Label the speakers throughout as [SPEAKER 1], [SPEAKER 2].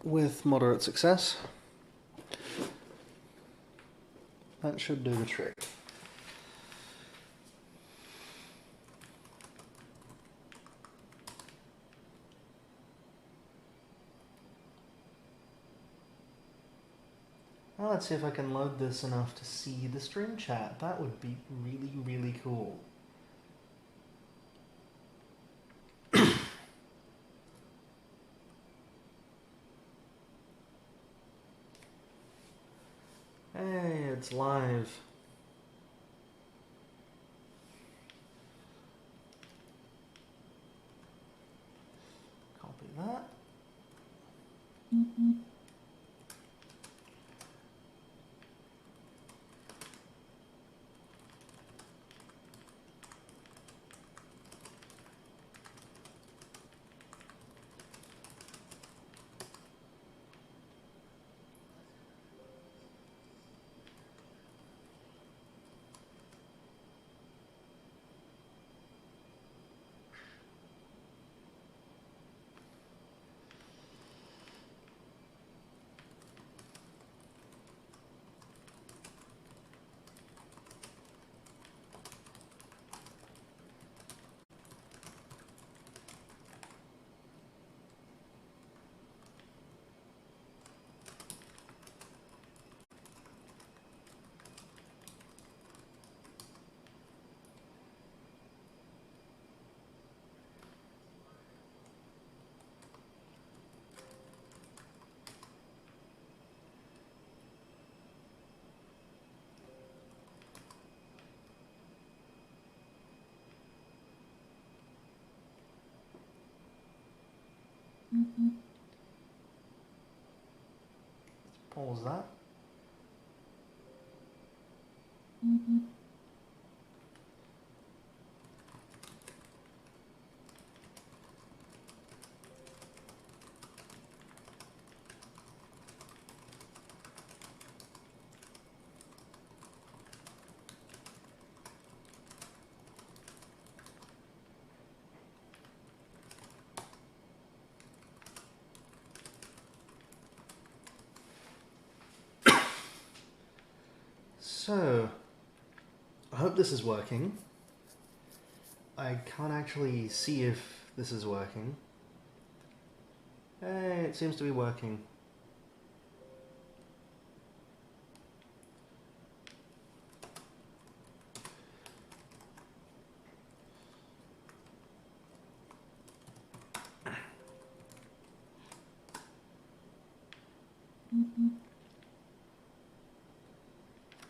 [SPEAKER 1] with moderate success. That should do the trick. Now let's see if I can load this enough to see the stream chat. That would be really, really cool. Hey, it's live. Copy that. Pause that. So, I hope this is working. I can't actually see if this is working. Hey, it seems to be working.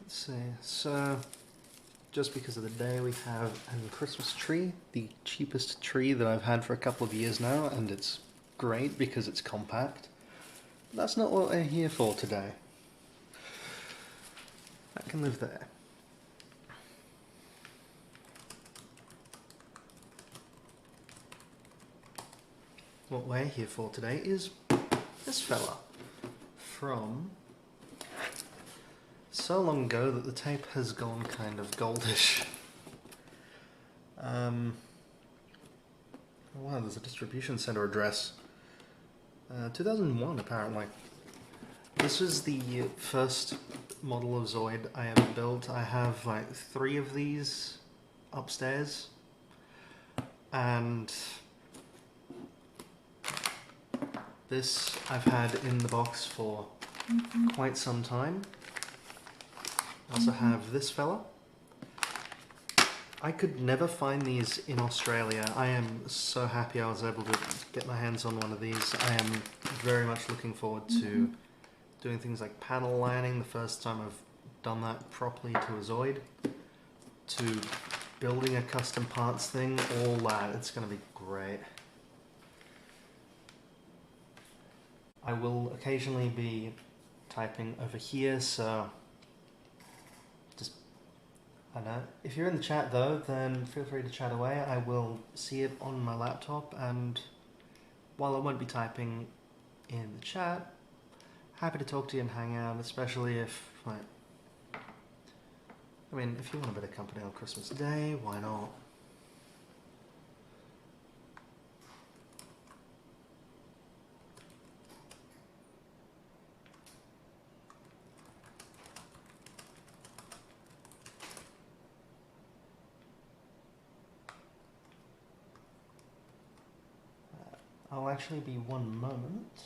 [SPEAKER 1] Let's see, so just because of the day we have a Christmas tree, the cheapest tree that I've had for a couple of years now, and it's great because it's compact. But that's not what we're here for today. That can live there. What we're here for today is this fella from so long ago that the tape has gone kind of goldish. Oh wow, there's a distribution center address. 2001 apparently. This was the first model of Zoid I ever built. I have like 3 of these upstairs, and this I've had in the box for quite some time. I also have this fella. I could never find these in Australia. I am so happy I was able to get my hands on one of these. I am very much looking forward to doing things like panel lining, the first time I've done that properly to a Zoid, to building a custom parts thing, all that. It's going to be great. I will occasionally be typing over here, so just, I don't know. If you're in the chat though, then feel free to chat away. I will see it on my laptop, and while I won't be typing in the chat, happy to talk to you and hang out, especially if, like, I mean, if you want a bit of company on Christmas Day, why not? I'll actually be one moment.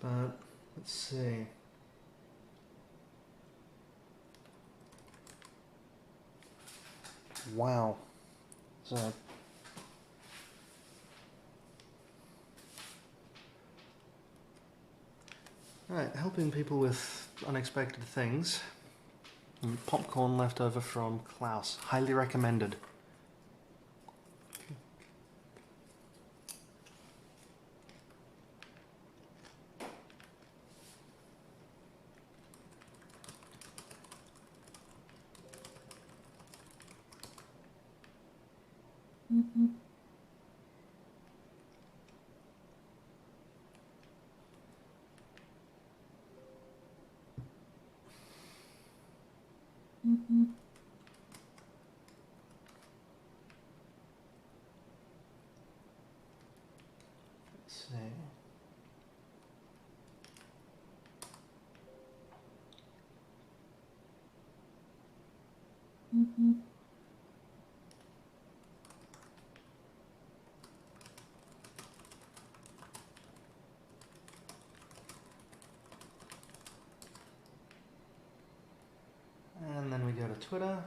[SPEAKER 1] But let's see. Wow. So right, helping people with unexpected things. And popcorn left over from Klaus. Highly recommended. Let's see. And then we go to Twitter.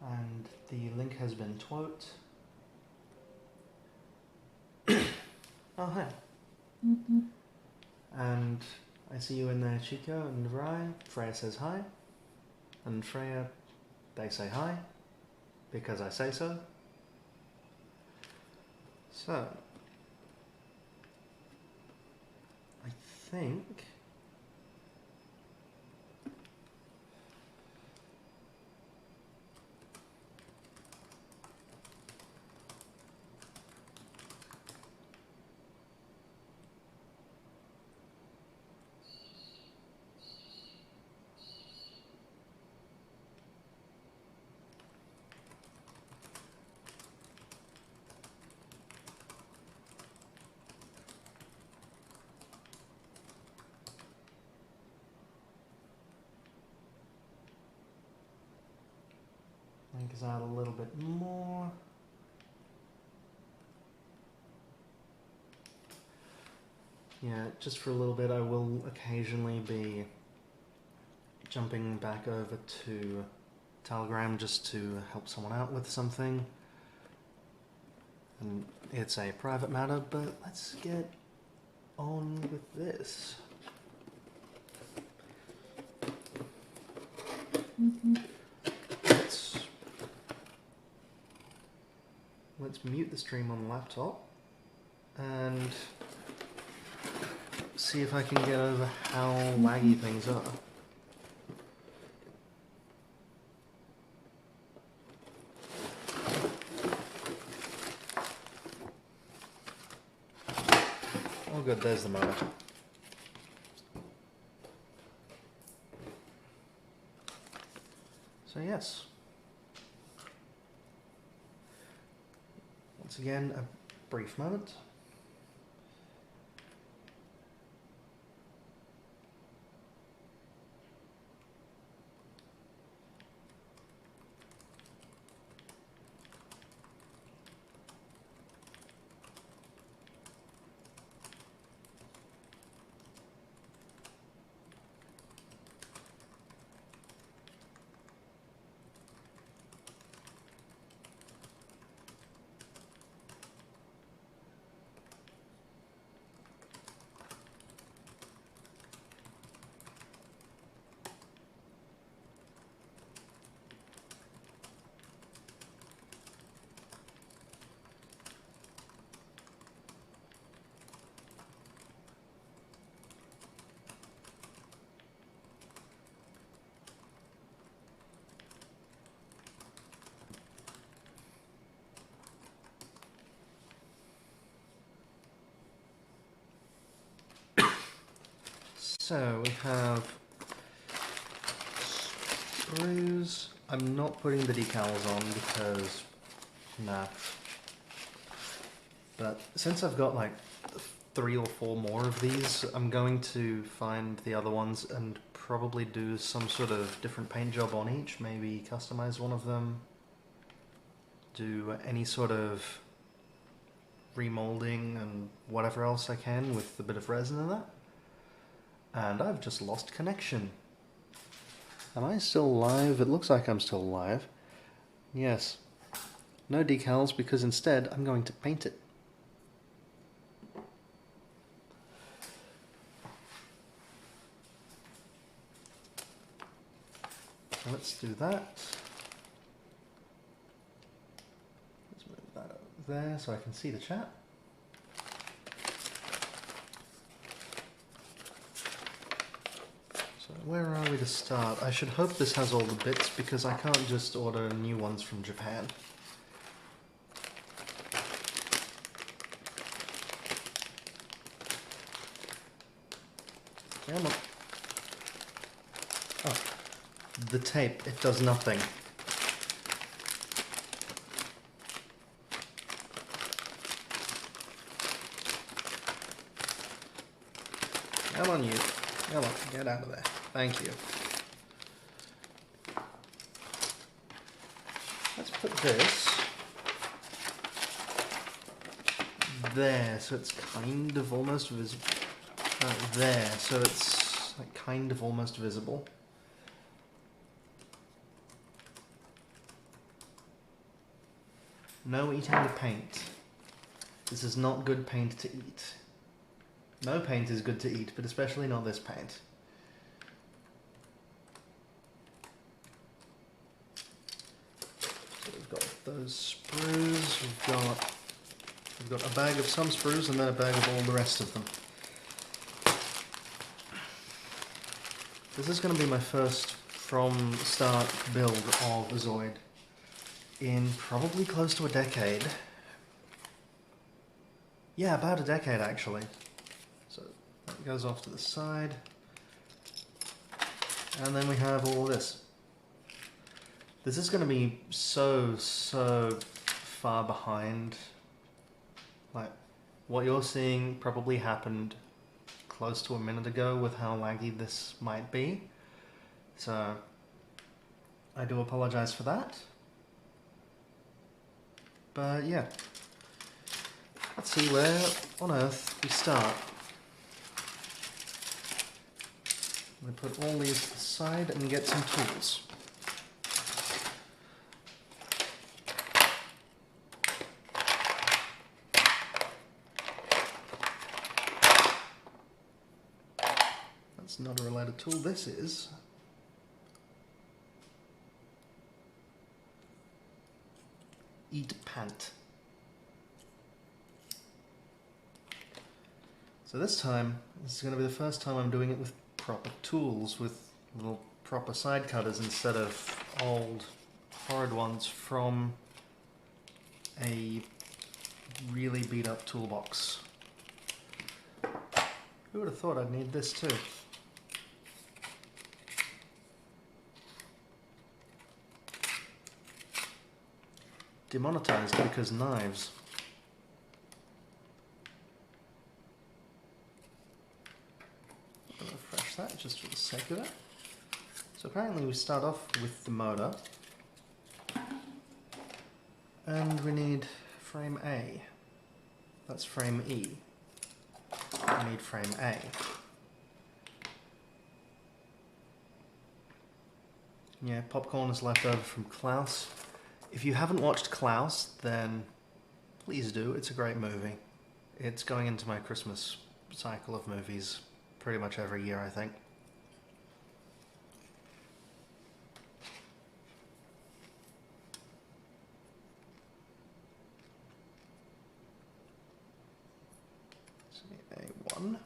[SPEAKER 1] And the link has been twot. Oh, hi. And I see you in there, Chico and Rai. Freya says hi. And Freya, they say hi. Because I say so. So, I think... link is out a little bit more. Yeah, just for a little bit I will occasionally be jumping back over to Telegram just to help someone out with something. And it's a private matter, but let's get on with this. Let's just mute the stream on the laptop and see if I can get over how laggy things are. Oh good, there's the motor. So yes. Once again, a brief moment. So we have screws. I'm not putting the decals on because, nah. But since I've got like 3 or 4 more of these, I'm going to find the other ones and probably do some sort of different paint job on each. Maybe customize one of them. Do any sort of remolding and whatever else I can with a bit of resin in that. And I've just lost connection. Am I still live? It looks like I'm still live. Yes. No decals because instead I'm going to paint it. So let's do that. Let's move that over there so I can see the chat. Where are we to start? I should hope this has all the bits because I can't just order new ones from Japan. Come on. Oh, the tape, it does nothing. Come on you. Come on, get out of there. Thank you. Let's put this there, so it's kind of almost visible. There, so it's like kind of almost visible. No eating the paint. This is not good paint to eat. No paint is good to eat, but especially not this paint. Those sprues, we've got a bag of some sprues and then a bag of all the rest of them. This is going to be my first from start build of a Zoid in probably close to a decade. Yeah, about a decade actually. So that goes off to the side. And then we have all this. This is going to be so far behind. Like, what you're seeing probably happened close to a minute ago with how laggy this might be. So, I do apologize for that. But yeah. Let's see where on earth we start. I'm going to put all these to the side and get some tools. That's not a related tool, this is. Eat pant. So this time, this is going to be the first time I'm doing it with proper tools, with little proper side cutters instead of old horrid ones from a really beat up toolbox. Who would have thought I'd need this too? Demonetized because knives. I'll refresh that just for the sake of it. So apparently we start off with the motor. And we need frame A. That's frame E. We need frame A. Yeah, popcorn is left over from Klaus. If you haven't watched Klaus, then please do. It's a great movie. It's going into my Christmas cycle of movies pretty much every year, I think. A1.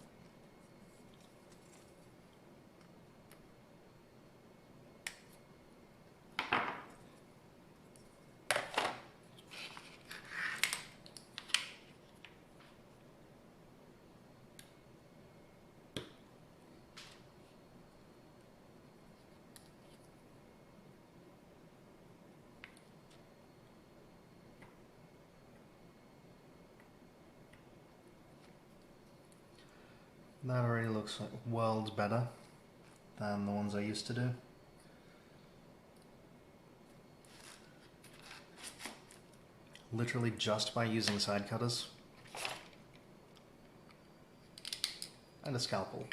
[SPEAKER 1] That already looks like worlds better than the ones I used to do. Literally just by using side cutters and a scalpel.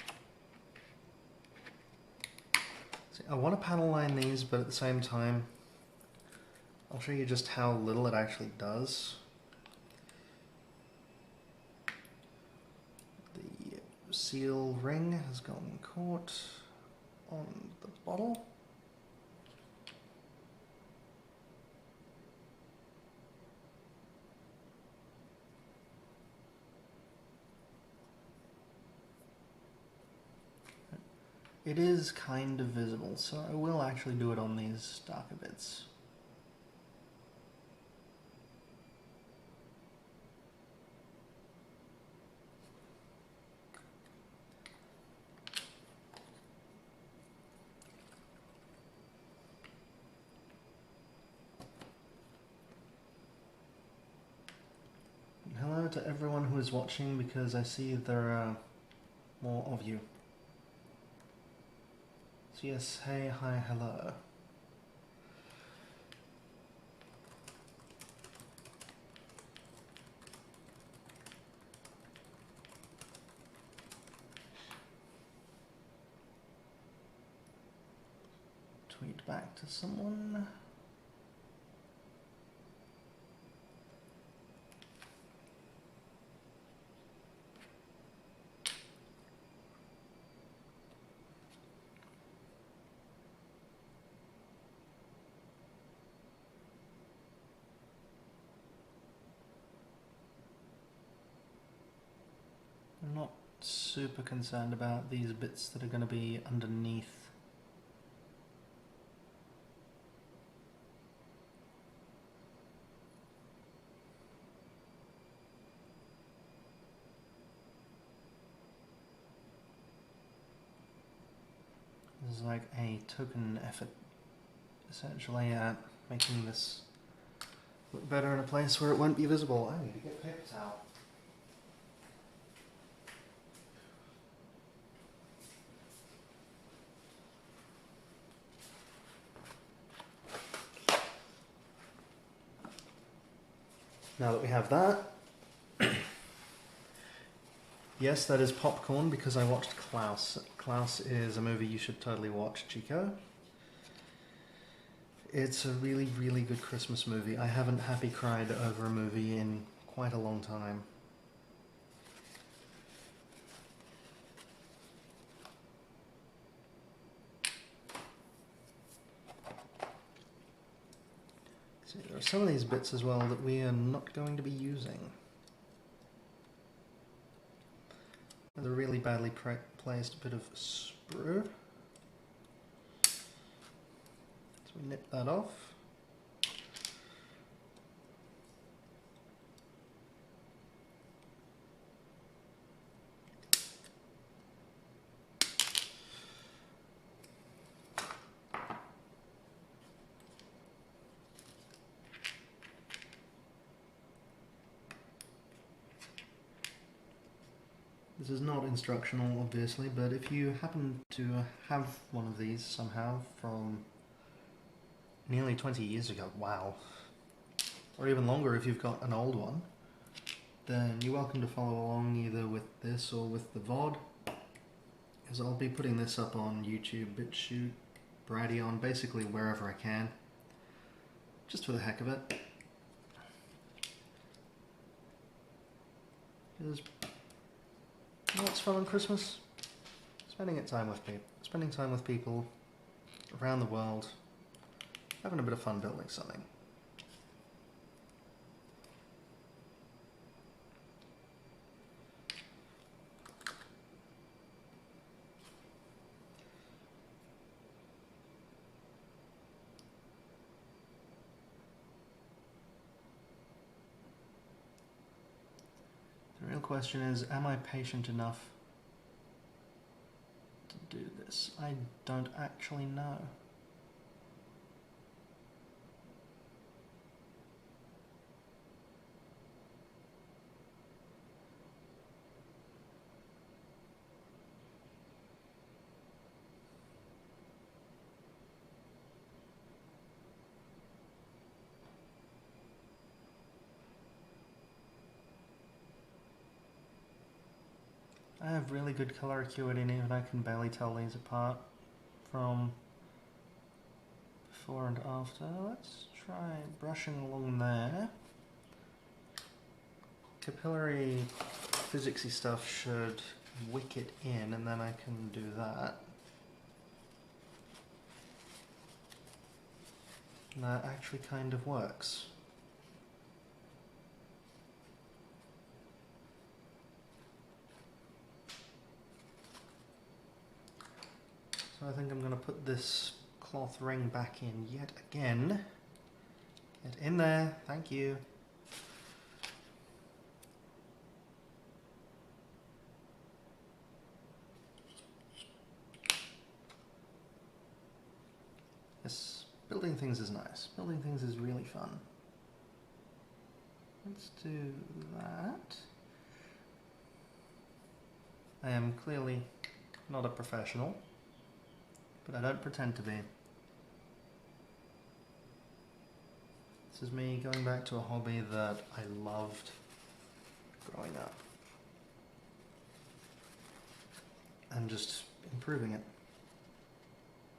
[SPEAKER 1] See, I want to panel line these, but at the same time, I'll show you just how little it actually does. The seal ring has gotten caught on the bottle. It is kind of visible, so I will actually do it on these darker bits. Hello to everyone who is watching, because I see there are more of you. So yes, hey, hi, hello. Tweet back to someone. I'm not super concerned about these bits that are going to be underneath. This is like a token effort, essentially, at making this look better in a place where it won't be visible. I need to get a paper towel. Now that we have that, yes, that is popcorn because I watched Klaus. Klaus is a movie you should totally watch, Chico. It's a really, really good Christmas movie. I haven't happy cried over a movie in quite a long time. See, there are some of these bits as well that we are not going to be using. with a really badly placed bit of sprue. So we nip that off. This is not instructional, obviously, but if you happen to have one of these somehow from nearly 20 years ago, wow, or even longer if you've got an old one, then you're welcome to follow along either with this or with the VOD, because I'll be putting this up on YouTube, BitChute, Brighteon, basically wherever I can, just for the heck of it. Because you know what's fun on Christmas? Spending time with people around the world, having a bit of fun building something. The real question is, am I patient enough to do this? I don't actually know. I have really good color acuity, and even I can barely tell these apart from before and after. Let's try brushing along there. Capillary physicsy stuff should wick it in, and then I can do that. And that actually kind of works. So I think I'm going to put this cloth ring back in yet again. Get in there, thank you. Yes, building things is nice. Building things is really fun. Let's do that. I am clearly not a professional, but I don't pretend to be. This is me going back to a hobby that I loved growing up and just improving it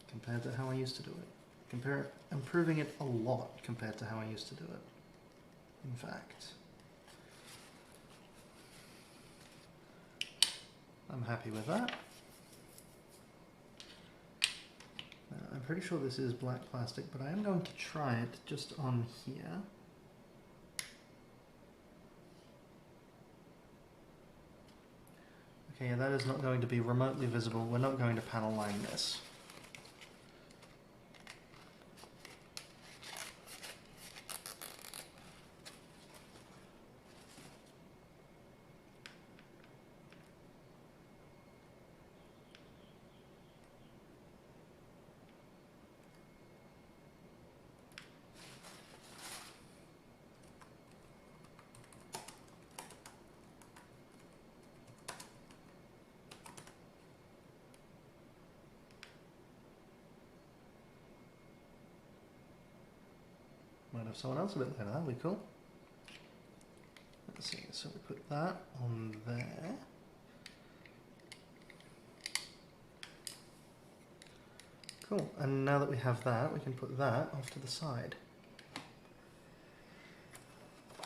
[SPEAKER 1] compared to how I used to do it. Improving it a lot compared to how I used to do it, in fact. I'm happy with that. I'm pretty sure this is black plastic, but I am going to try it just on here. Okay, that is not going to be remotely visible. We're not going to panel line this. Might have someone else a bit later, that'll be cool. Let's see, so we put that on there. Cool, and now that we have that, we can put that off to the side.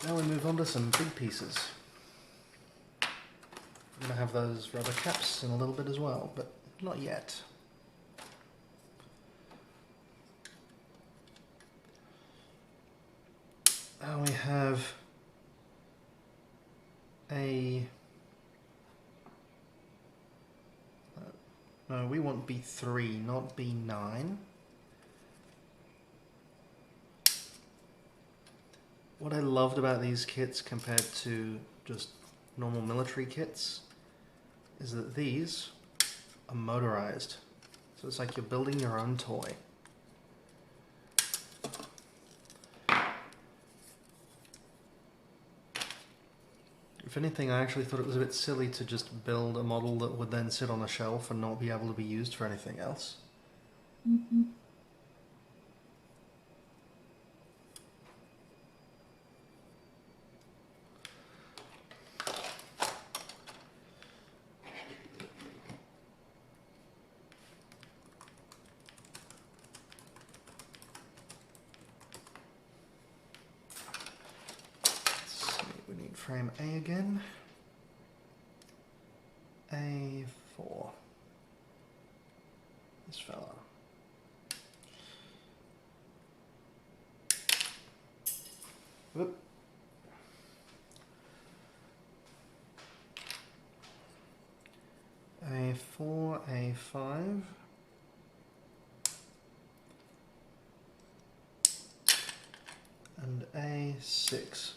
[SPEAKER 1] Now we move on to some big pieces. I'm going to have those rubber caps in a little bit as well, but not yet. We have a No, we want B3, not B9. What I loved about these kits compared to just normal military kits is that these are motorized. So it's like you're building your own toy. If anything, I actually thought it was a bit silly to just build a model that would then sit on a shelf and not be able to be used for anything else.
[SPEAKER 2] Mm-hmm.
[SPEAKER 1] Frame A again. A4. This fella. Whoop. A4, A5. And A6.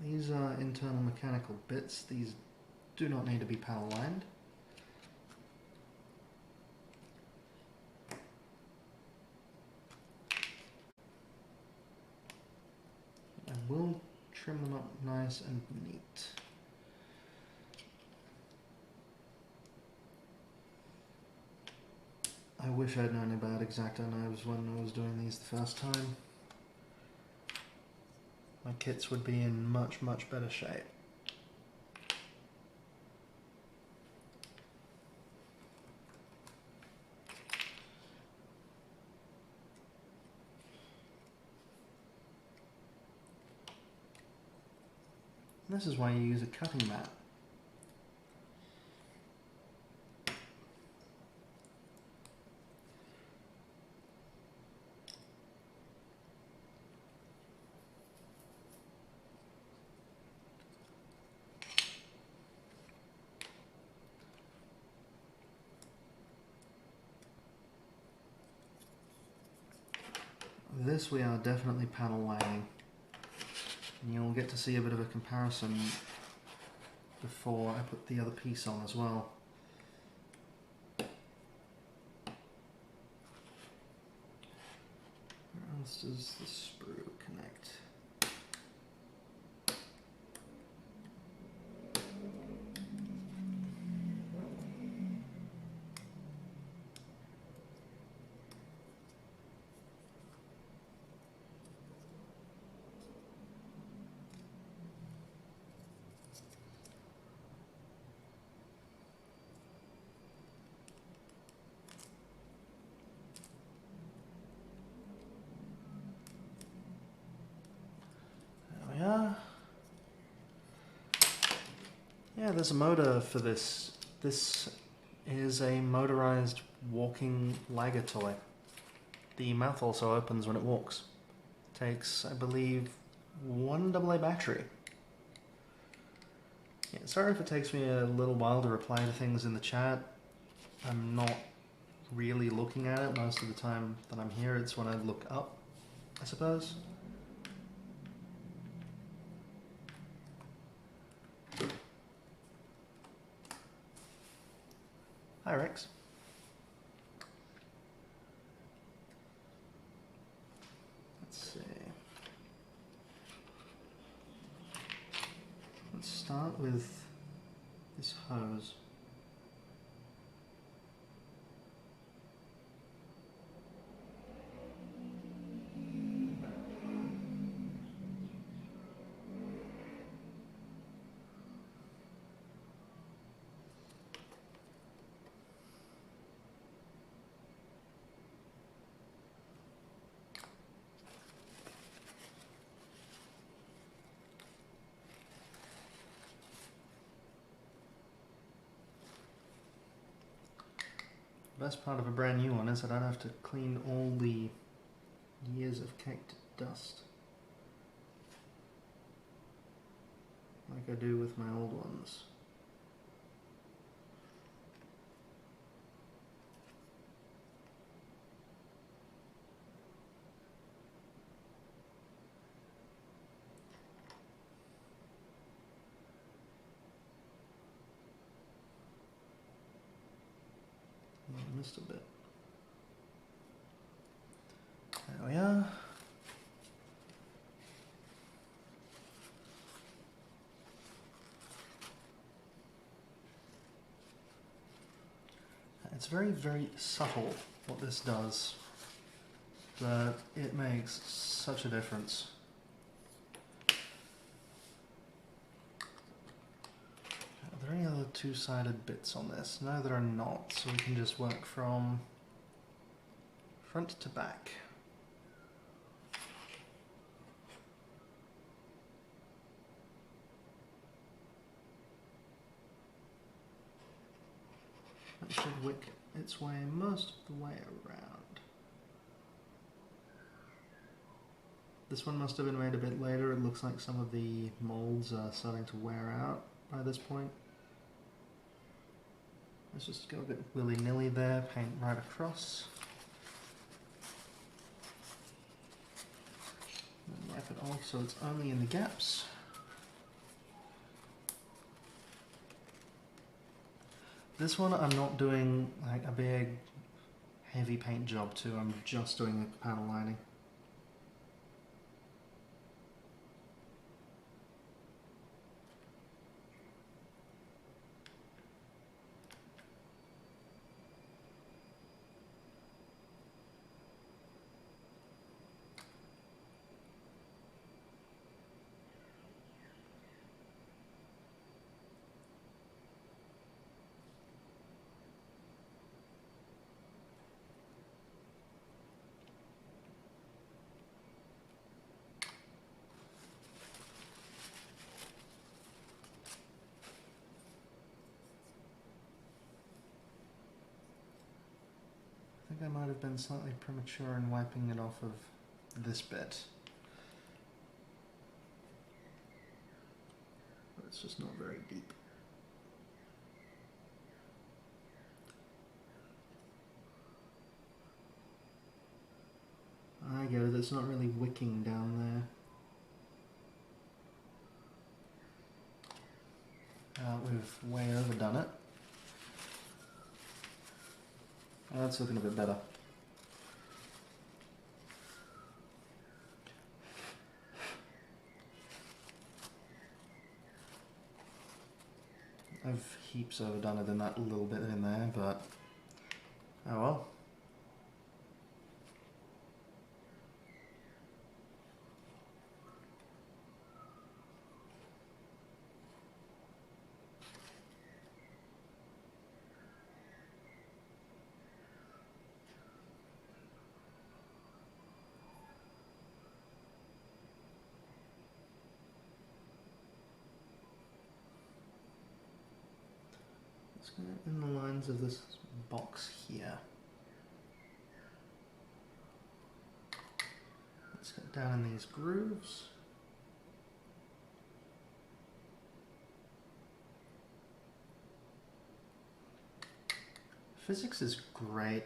[SPEAKER 1] These are internal mechanical bits. These do not need to be power lined. I will trim them up nice and neat. I wish I'd known about X-Acto knives when I was doing these the first time. My kits would be in much, much better shape. This is why you use a cutting mat. This we are definitely panel lining. And you'll get to see a bit of a comparison before I put the other piece on as well. Where else does the sprue connect? Yeah, there's a motor for this. This is a motorized walking Liger toy. The mouth also opens when it walks. Takes, I believe, 1 AA battery. Yeah, sorry if it takes me a little while to reply to things in the chat. I'm not really looking at it most of the time that I'm here. It's when I look up, I suppose. Hi, Rex. Let's see. Let's start with this hose. The best part of a brand new one is that I don't have to clean all the years of caked dust. Like I do with my old ones. I missed a bit. There we are. It's very, very subtle what this does, but it makes such a difference. Are there any other two-sided bits on this? No, there are not, so we can just work from front to back. That should wick its way most of the way around. This one must have been made a bit later. It looks like some of the molds are starting to wear out by this point. Let's just go a bit willy-nilly there, paint right across. And wipe it off so it's only in the gaps. This one I'm not doing like a big heavy paint job to, I'm just doing the panel lining. I think I might have been slightly premature in wiping it off of this bit. But it's just not very deep. I get it, it's not really wicking down there. We've way overdone it. That's looking a bit better. I've heaps overdone it in that little bit in there, but oh well. In the lines of this box here. Let's get down in these grooves. Physics is great.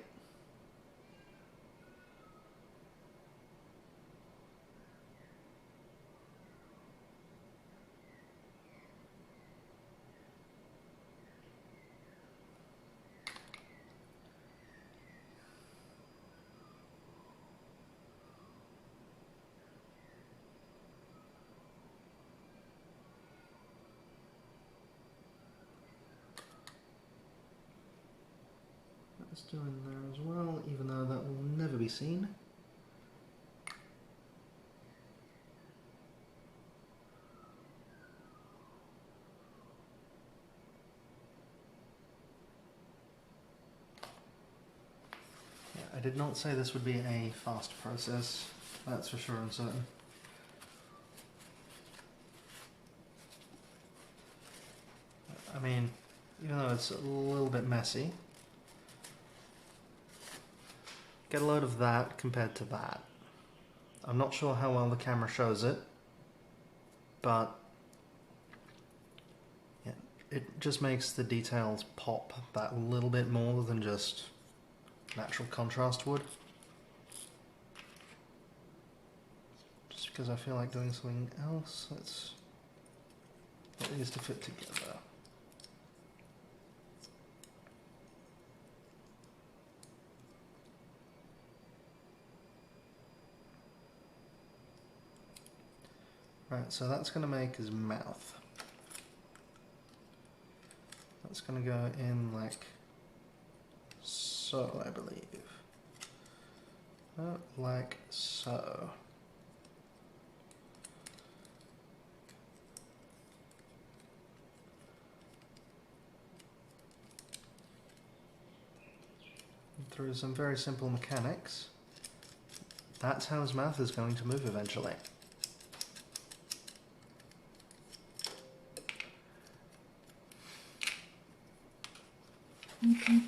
[SPEAKER 1] Let's do in there as well, even though that will never be seen. Yeah, I did not say this would be a fast process, that's for sure and certain. I mean, even though it's a little bit messy, get a load of that compared to that. I'm not sure how well the camera shows it, but yeah, it just makes the details pop that little bit more than just natural contrast would. Just because I feel like doing something else, let's get these to fit together. Right, so that's going to make his mouth. That's going to go in like so, I believe. Like so. And through some very simple mechanics, that's how his mouth is going to move eventually.
[SPEAKER 2] Mm-hmm.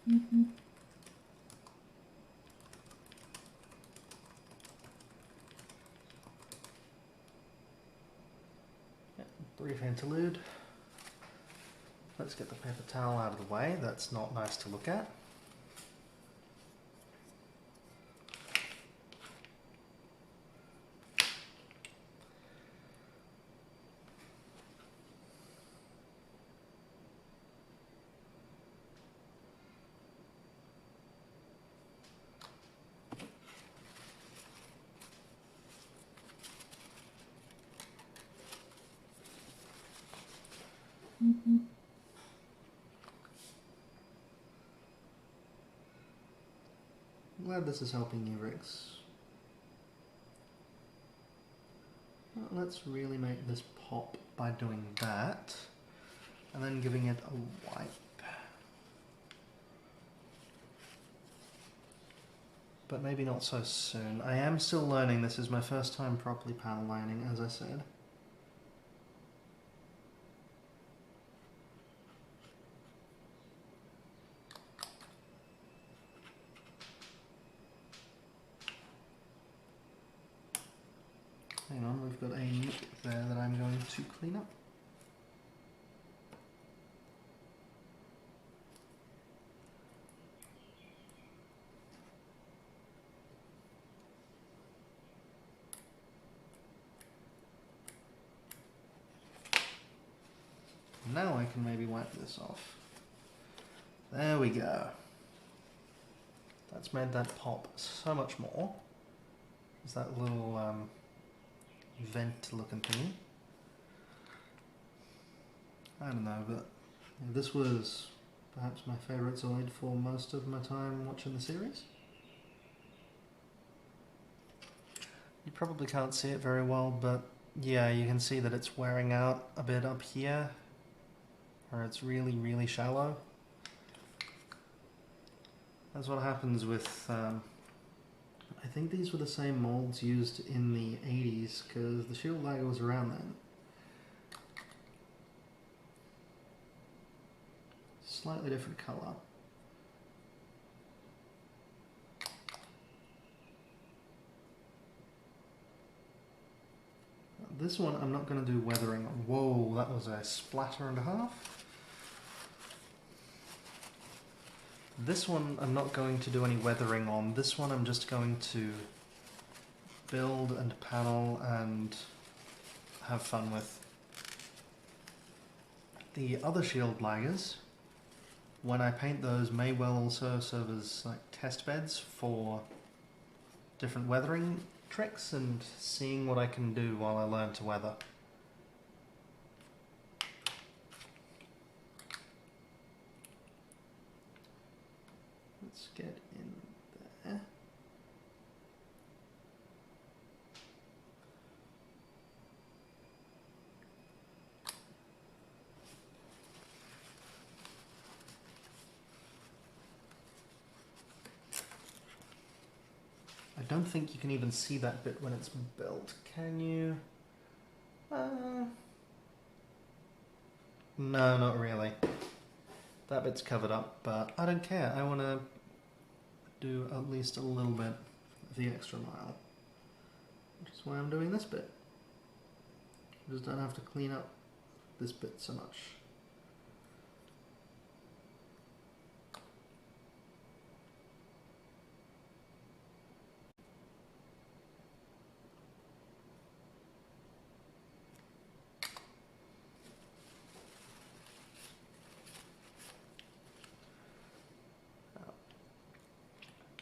[SPEAKER 2] Mm-hmm.
[SPEAKER 1] Brief interlude. Let's get the paper towel out of the way. That's not nice to look at.
[SPEAKER 2] Mm-hmm.
[SPEAKER 1] I'm glad this is helping you, Rix. Well, let's really make this pop by doing that, and then giving it a wipe. But maybe not so soon. I am still learning. This is my first time properly panel lining, as I said. Hang on, we've got a nick there that I'm going to clean up. Now I can maybe wipe this off. There we go. That's made that pop so much more. There's that little vent looking thingy. I don't know, but this was perhaps my favourite Zoid for most of my time watching the series. You probably can't see it very well, but yeah, you can see that it's wearing out a bit up here, where it's really, really shallow. That's what happens with, I think these were the same molds used in the 80s, because the Shield Liger was around then. Slightly different colour. This one I'm not going to do weathering on. Whoa, that was a splatter and a half. This one I'm not going to do any weathering on. This one I'm just going to build and panel and have fun with. The other Shield Ligers, when I paint those, may well also serve as like test beds for different weathering tricks and seeing what I can do while I learn to weather. Let's get in there. don't think you can even see that bit when it's built. Can you? No, not really. That bit's covered up, but I don't care. I want to do at least a little bit of the extra mile, which is why I'm doing this bit. I just don't have to clean up this bit so much.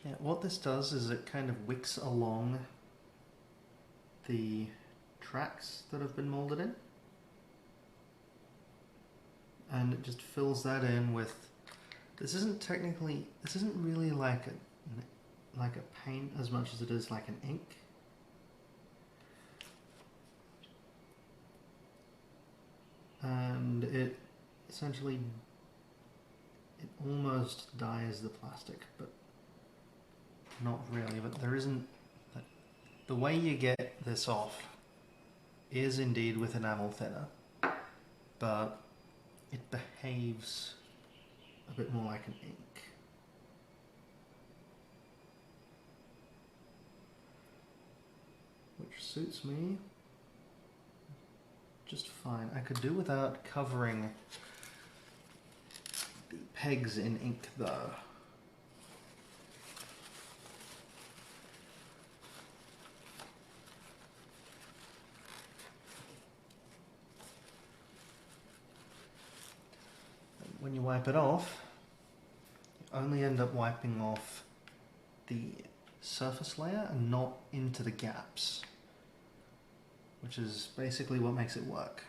[SPEAKER 1] Yeah, what this does is it kind of wicks along the tracks that have been molded in, and it just fills that in with, this isn't really like a paint as much as it is like an ink. And it essentially, it almost dyes the plastic, but not really. But there isn't, the way you get this off is indeed with enamel thinner, but it behaves a bit more like an ink. Which suits me just fine. I could do without covering the pegs in ink though. When you wipe it off, you only end up wiping off the surface layer and not into the gaps, which is basically what makes it work.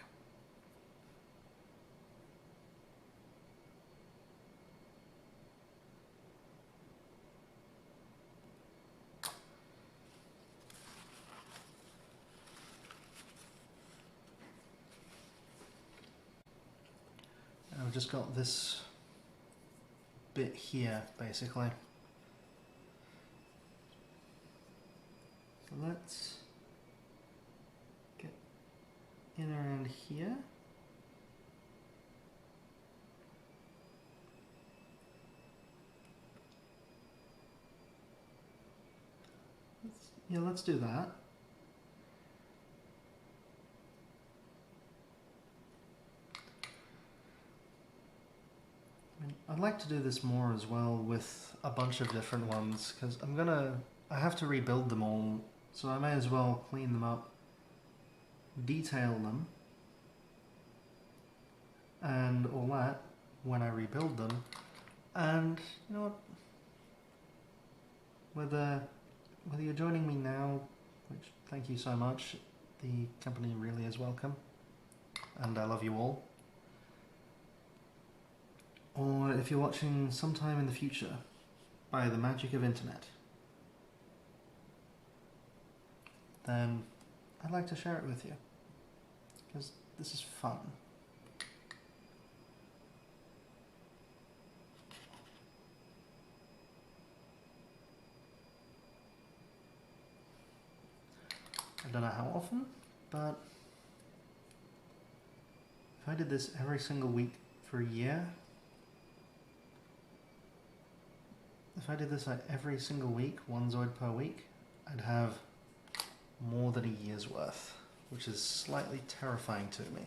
[SPEAKER 1] I've just got this bit here, basically. So let's get in around here. Let's do that. I'd like to do this more as well with a bunch of different ones, because I have to rebuild them all, so I may as well clean them up, detail them, and all that when I rebuild them. And you know what, whether you're joining me now, which thank you so much, the company really is welcome, and I love you all. Or if you're watching sometime in the future, by the magic of internet, then I'd like to share it with you, because this is fun. I don't know how often, but if I did this every single week for a year, if I did this like every single week, one Zoid per week, I'd have more than a year's worth, which is slightly terrifying to me.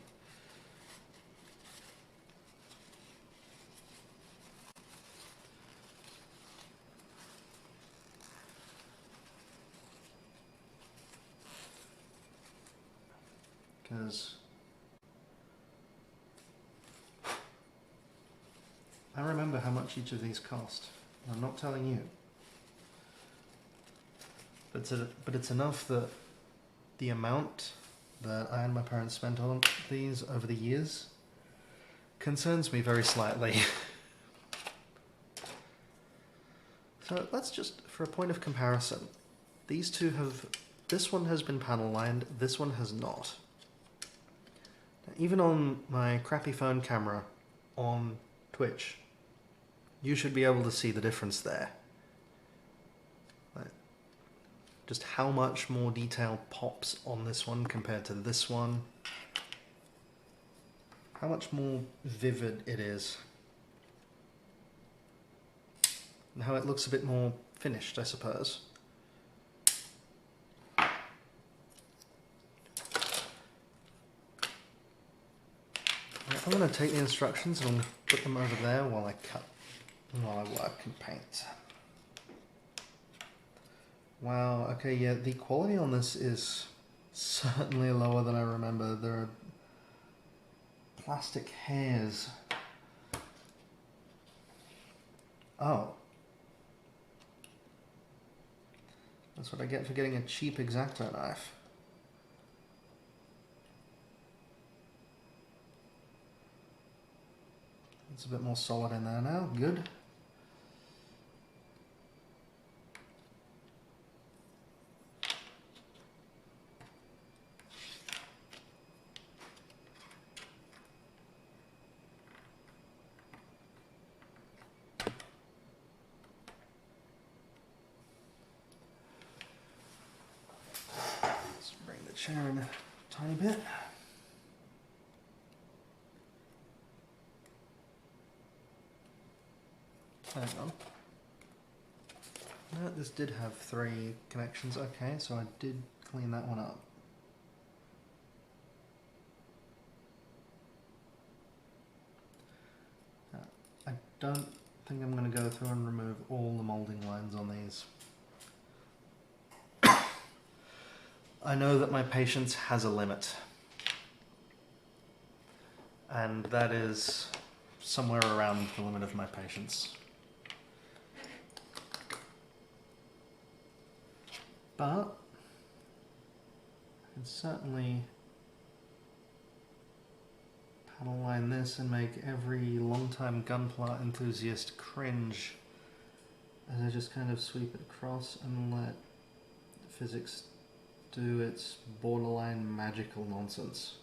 [SPEAKER 1] Because I remember how much each of these cost. I'm not telling you. But it's enough that the amount that I and my parents spent on these over the years concerns me very slightly. So let's just, for a point of comparison, these two have, this one has been panel lined, this one has not. Now, even on my crappy phone camera on Twitch, you should be able to see the difference there. just how much more detail pops on this one compared to this one. How much more vivid it is. And how it looks a bit more finished, I suppose. I'm going to take the instructions and put them over there while I work and paint. Wow, okay, yeah, the quality on this is certainly lower than I remember. There are plastic hairs. Oh. That's what I get for getting a cheap X-Acto knife. It's a bit more solid in there now, good. Let's bring the chair in a tiny bit. Hang on. No, this did have 3 connections. Okay, so I did clean that one up. I don't think I'm going to go through and remove all the molding lines on these. I know that my patience has a limit. And that is somewhere around the limit of my patience. But I can certainly panel line this and make every long-time Gunpla enthusiast cringe as I just kind of sweep it across and let physics do its borderline magical nonsense.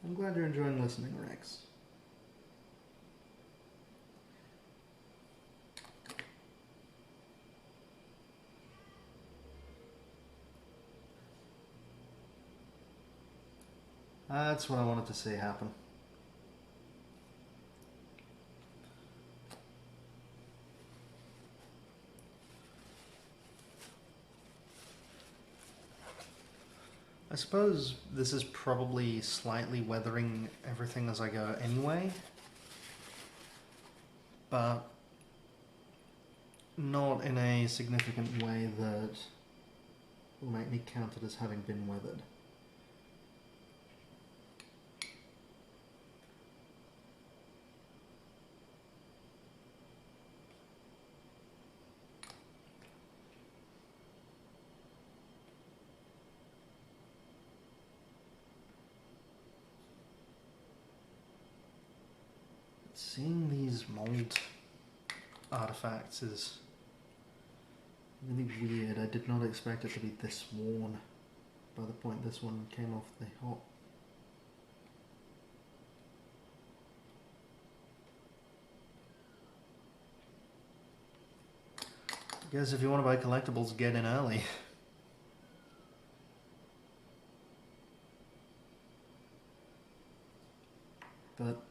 [SPEAKER 1] I'm glad you're enjoying listening, Rex. That's what I wanted to see happen. I suppose this is probably slightly weathering everything as I go anyway, but not in a significant way that will make me count it as having been weathered. Seeing these mold artifacts is really weird. I did not expect it to be this worn by the point this one came off the hop. I guess if you want to buy collectibles, get in early. But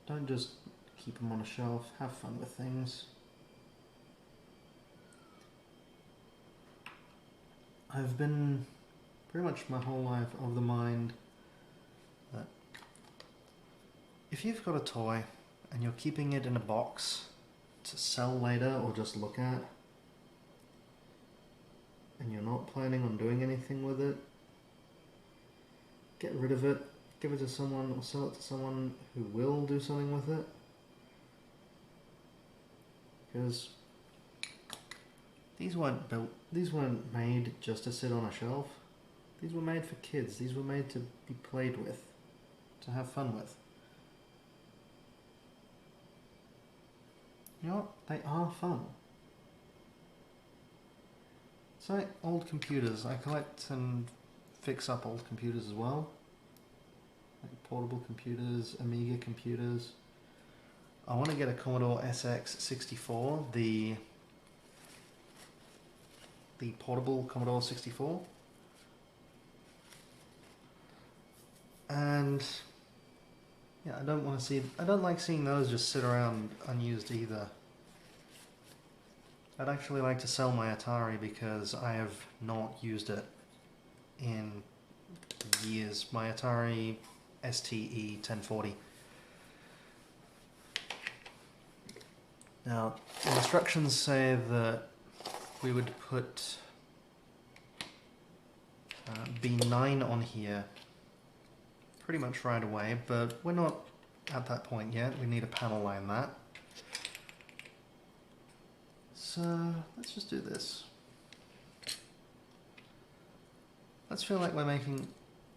[SPEAKER 1] don't just keep them on a shelf, have fun with things. I've been pretty much my whole life of the mind that if you've got a toy and you're keeping it in a box to sell later or just look at, and you're not planning on doing anything with it, get rid of it. Give it to someone or sell it to someone who will do something with it. because these weren't made just to sit on a shelf. These were made for kids. These were made to be played with, to have fun with. You know what? They are fun. It's like old computers. I collect and fix up old computers as well. Like portable computers, Amiga computers. I want to get a Commodore SX64, the portable Commodore 64. And yeah, I don't like seeing those just sit around unused either. I'd actually like to sell my Atari because I have not used it in years. My Atari STE 1040. Now, the instructions say that we would put B9 on here pretty much right away, but we're not at that point yet. We need a panel line that. So let's just do this. Let's feel like we're making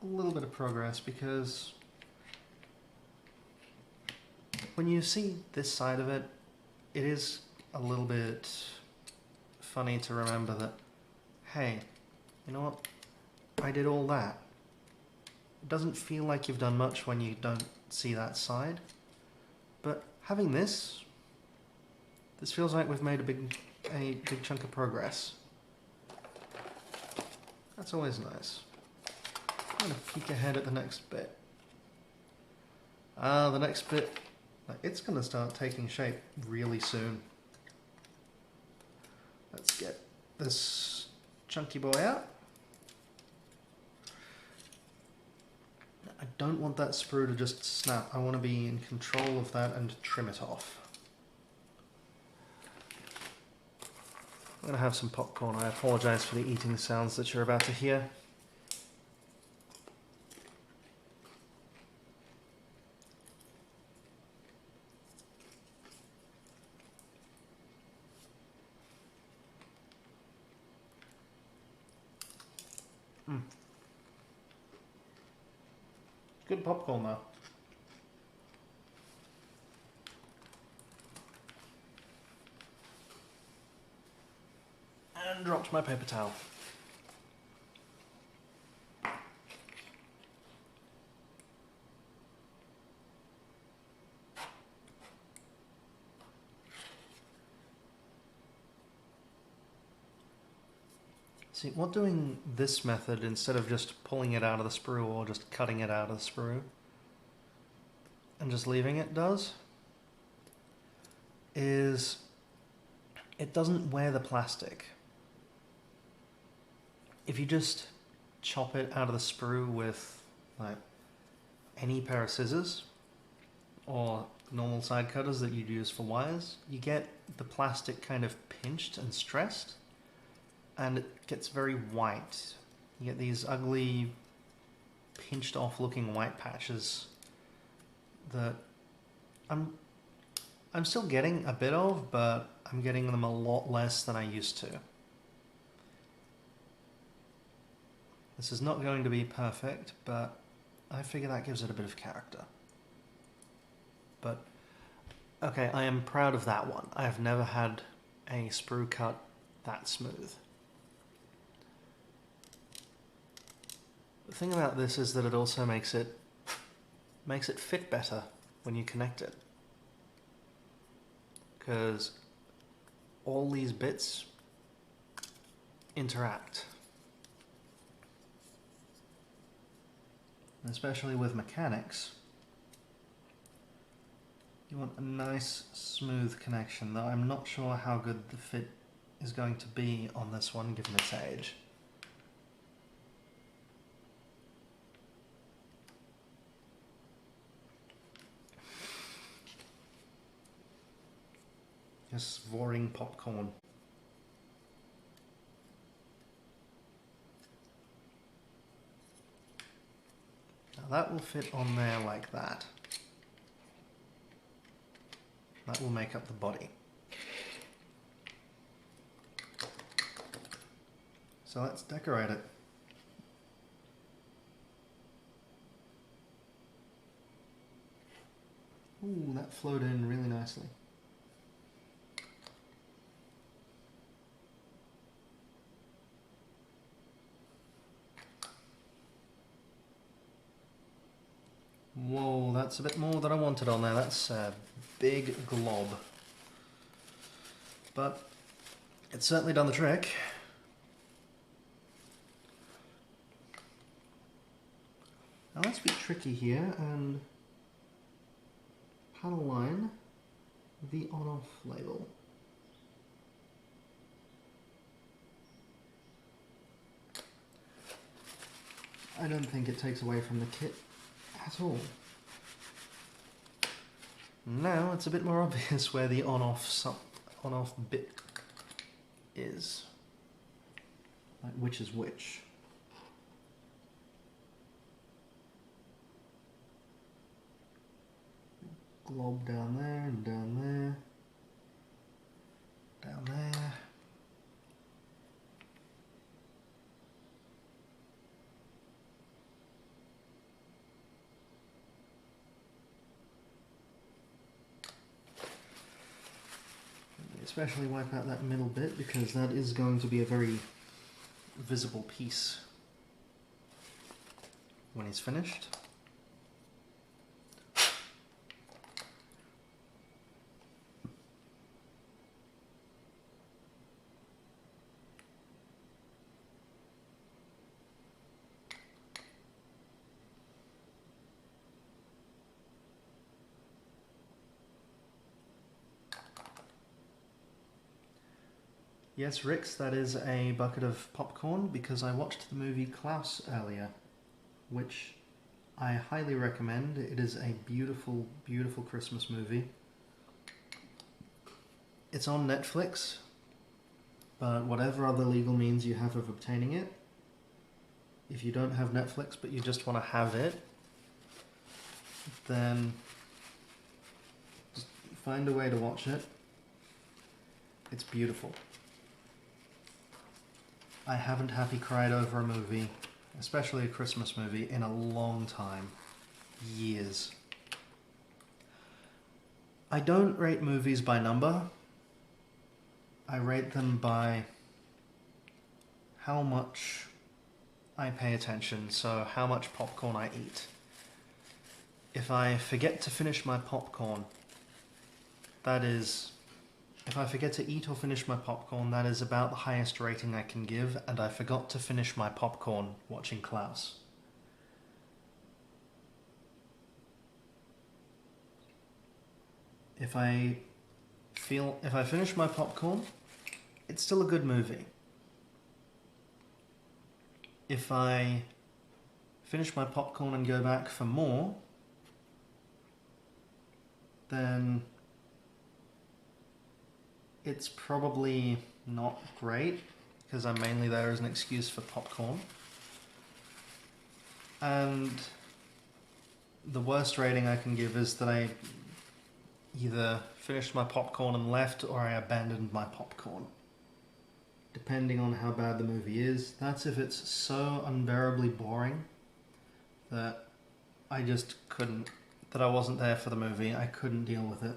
[SPEAKER 1] a little bit of progress, because when you see this side of it, it is a little bit funny to remember that, hey, you know what? I did all that. It doesn't feel like you've done much when you don't see that side, but having this feels like we've made a big chunk of progress. That's always nice. I'm gonna peek ahead at the next bit. The next bit, it's gonna start taking shape really soon. Let's get this chunky boy out. I don't want that sprue to just snap. I want to be in control of that and trim it off. I'm going to have some popcorn. I apologize for the eating sounds that you're about to hear. Good popcorn though. And dropped my paper towel. See, what doing this method instead of just pulling it out of the sprue or just cutting it out of the sprue and just leaving it does is it doesn't wear the plastic. If you just chop it out of the sprue with like any pair of scissors or normal side cutters that you'd use for wires, you get the plastic kind of pinched and stressed, and it gets very white. You get these ugly, pinched off looking white patches that I'm still getting a bit of, but I'm getting them a lot less than I used to. This is not going to be perfect, but I figure that gives it a bit of character. But, okay, I am proud of that one. I have never had a sprue cut that smooth. The thing about this is that it also makes it fit better when you connect it, because all these bits interact, and especially with mechanics, you want a nice smooth connection, though I'm not sure how good the fit is going to be on this one given its age. Just voring popcorn. Now that will fit on there like that. That will make up the body. So let's decorate it. Ooh, that flowed in really nicely. Whoa, that's a bit more than I wanted on there. That's a big glob. But it's certainly done the trick. Now let's be tricky here and panel line the on-off label. I don't think it takes away from the kit at all. Now it's a bit more obvious where the on-off bit is, like which is which. Glob down there and down there, down there. Especially wipe out that middle bit because that is going to be a very visible piece when he's finished. Yes, Rix, that is a bucket of popcorn because I watched the movie Klaus earlier, which I highly recommend. It is a beautiful, beautiful Christmas movie. It's on Netflix, but whatever other legal means you have of obtaining it, if you don't have Netflix but you just want to have it, then just find a way to watch it. It's beautiful. I haven't happy cried over a movie, especially a Christmas movie, in a long time. Years. I don't rate movies by number. I rate them by how much I pay attention, so how much popcorn I eat. If I forget to finish my popcorn, that is... If I forget to eat or finish my popcorn, that is about the highest rating I can give, and I forgot to finish my popcorn watching Klaus. If I finish my popcorn, it's still a good movie. If I finish my popcorn and go back for more, then it's probably not great, because I'm mainly there as an excuse for popcorn. And the worst rating I can give is that I either finished my popcorn and left, or I abandoned my popcorn. Depending on how bad the movie is. That's if it's so unbearably boring that I just couldn't, that I wasn't there for the movie, I couldn't deal with it.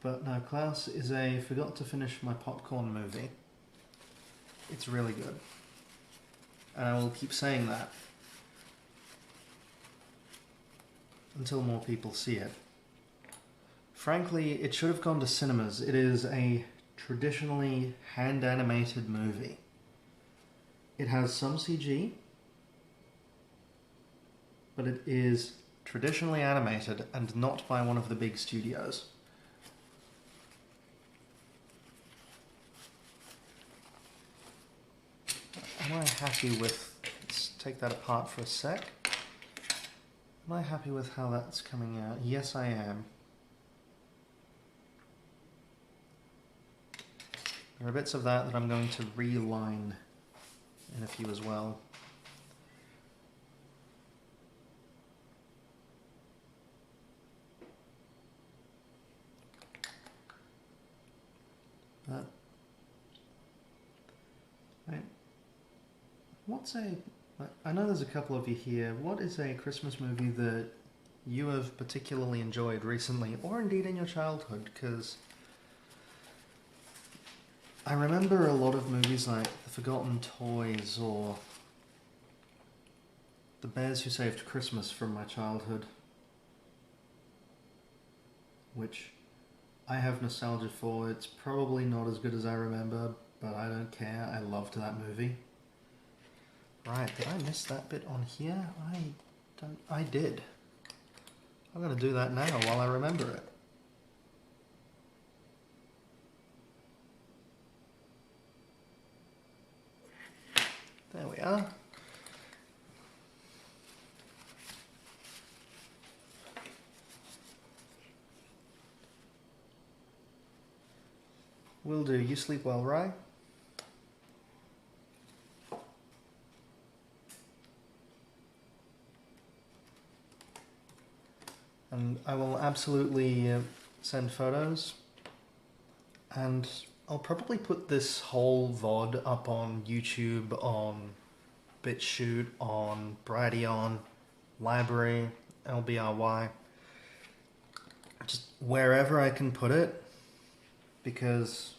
[SPEAKER 1] But no, Klaus is a forgot to finish my popcorn movie. It's really good. And I will keep saying that until more people see it. Frankly, it should have gone to cinemas. It is a traditionally hand-animated movie. It has some CG, but it is traditionally animated and not by one of the big studios. Am I happy with, let's take that apart for a sec. Am I happy with how that's coming out? Yes, I am. There are bits of that I'm going to reline in a few as well. That What's a... I know there's a couple of you here. What is a Christmas movie that you have particularly enjoyed recently, or indeed in your childhood? Because I remember a lot of movies like The Forgotten Toys or The Bears Who Saved Christmas from my childhood, which I have nostalgia for. It's probably not as good as I remember, but I don't care. I loved that movie. Right, did I miss that bit on here? I did. I'm gonna do that now while I remember it. There we are. Will do. You sleep well, Rye? And I will absolutely send photos. And I'll probably put this whole VOD up on YouTube, on BitChute, on Brighteon, Library, LBRY. Just wherever I can put it. Because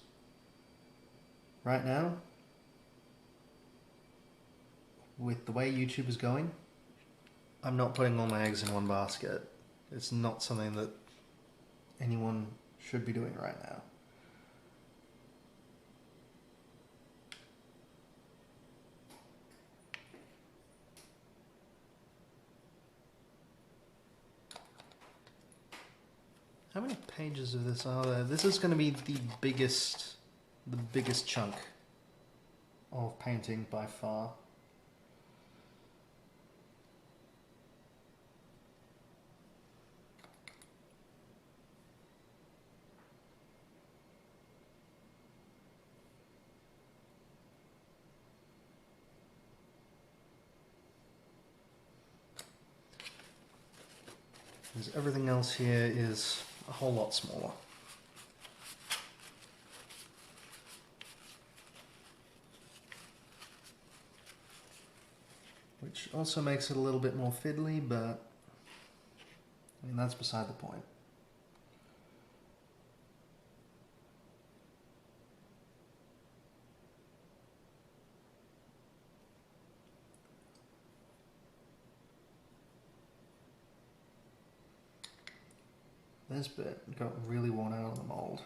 [SPEAKER 1] right now, with the way YouTube is going, I'm not putting all my eggs in one basket. It's not something that anyone should be doing right now. How many pages of this are there? This is going to be the biggest chunk of painting by far. Because everything else here is a whole lot smaller. Which also makes it a little bit more fiddly, but I mean, that's beside the point. This bit got really worn out of the mold.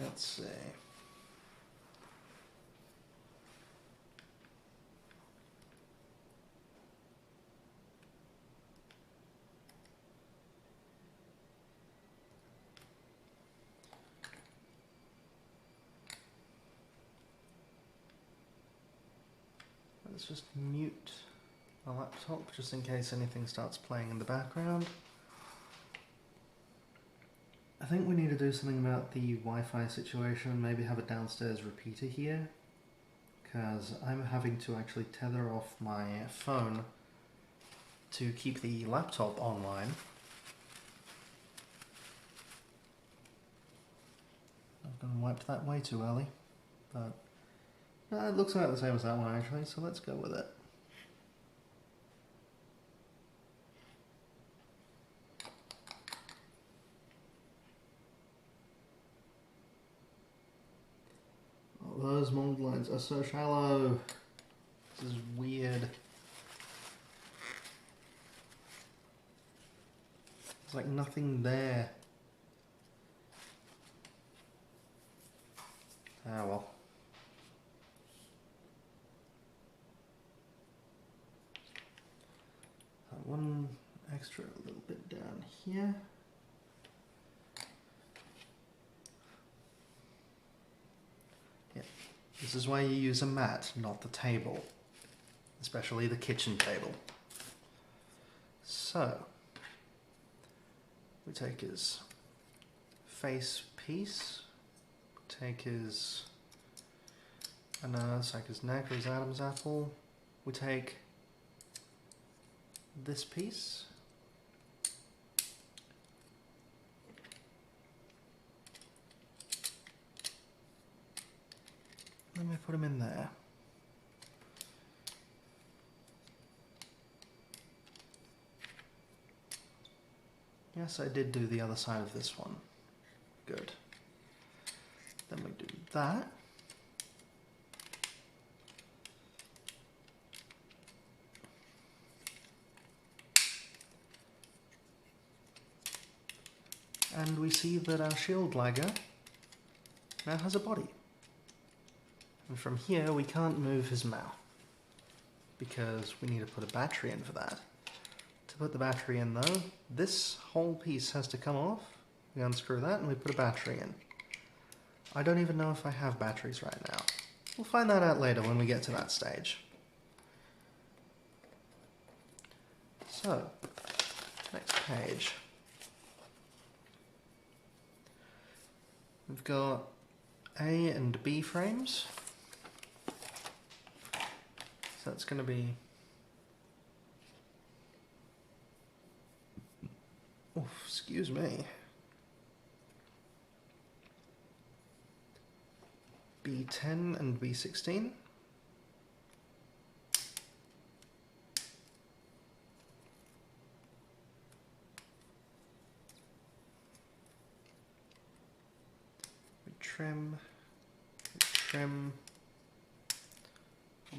[SPEAKER 1] Let's see. Let's just mute the laptop just in case anything starts playing in the background. I think we need to do something about the Wi-Fi situation, maybe have a downstairs repeater here, because I'm having to actually tether off my phone to keep the laptop online. I've gone and wiped that way too early, but it looks about the same as that one actually, so let's go with it. Those mold lines are so shallow. This is weird. There's like nothing there. Ah well. One extra little bit down here. This is why you use a mat, not the table, especially the kitchen table. So, we take his face piece, take his, and it's like his neck or his Adam's apple. We take this piece, let me put him in there. Yes, I did do the other side of this one. Good. Then we do that. And we see that our shield Liger now has a body. And from here we can't move his mouth because we need to put a battery in for that. To put the battery in though, this whole piece has to come off. We unscrew that and we put a battery in. I don't even know if I have batteries right now. We'll find that out later when we get to that stage. So, next page. We've got A and B frames. So that's going to be, oof, excuse me, B10 and B16. We trim, and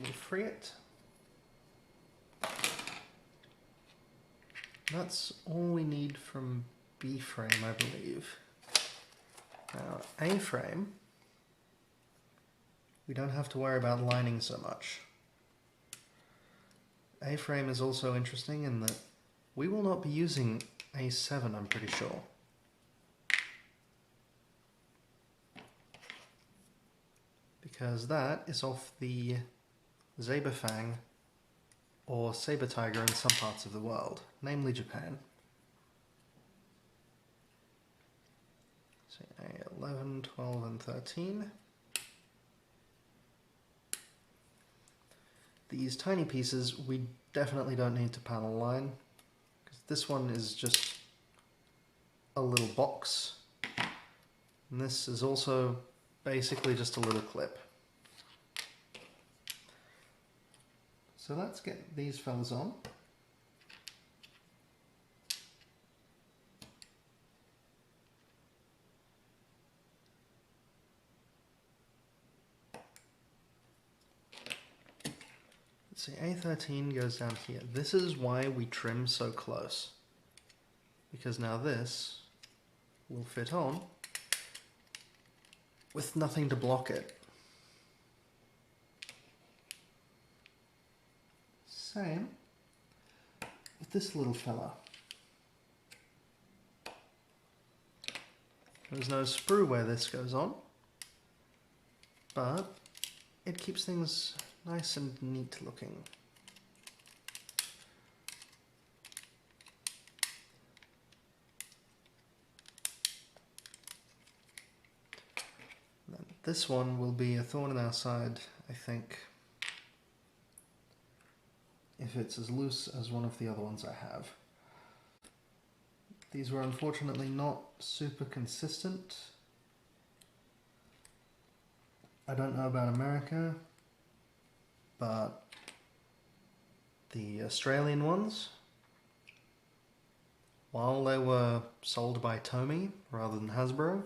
[SPEAKER 1] we'll free it. That's all we need from B frame, I believe. Now, A frame, we don't have to worry about lining so much. A frame is also interesting in that we will not be using A7, I'm pretty sure. Because that is off the Zaberfang or saber tiger in some parts of the world, namely Japan. So A11, 12 and 13. These tiny pieces we definitely don't need to panel line, because this one is just a little box, and this is also basically just a little clip. So let's get these fellas on. Let's see, A13 goes down here. This is why we trim so close, because now this will fit on with nothing to block it. Same with this little fella. There's no sprue where this goes on, but it keeps things nice and neat looking. And then this one will be a thorn in our side, I think, if it's as loose as one of the other ones I have. These were unfortunately not super consistent. I don't know about America, but the Australian ones, while they were sold by Tomy rather than Hasbro,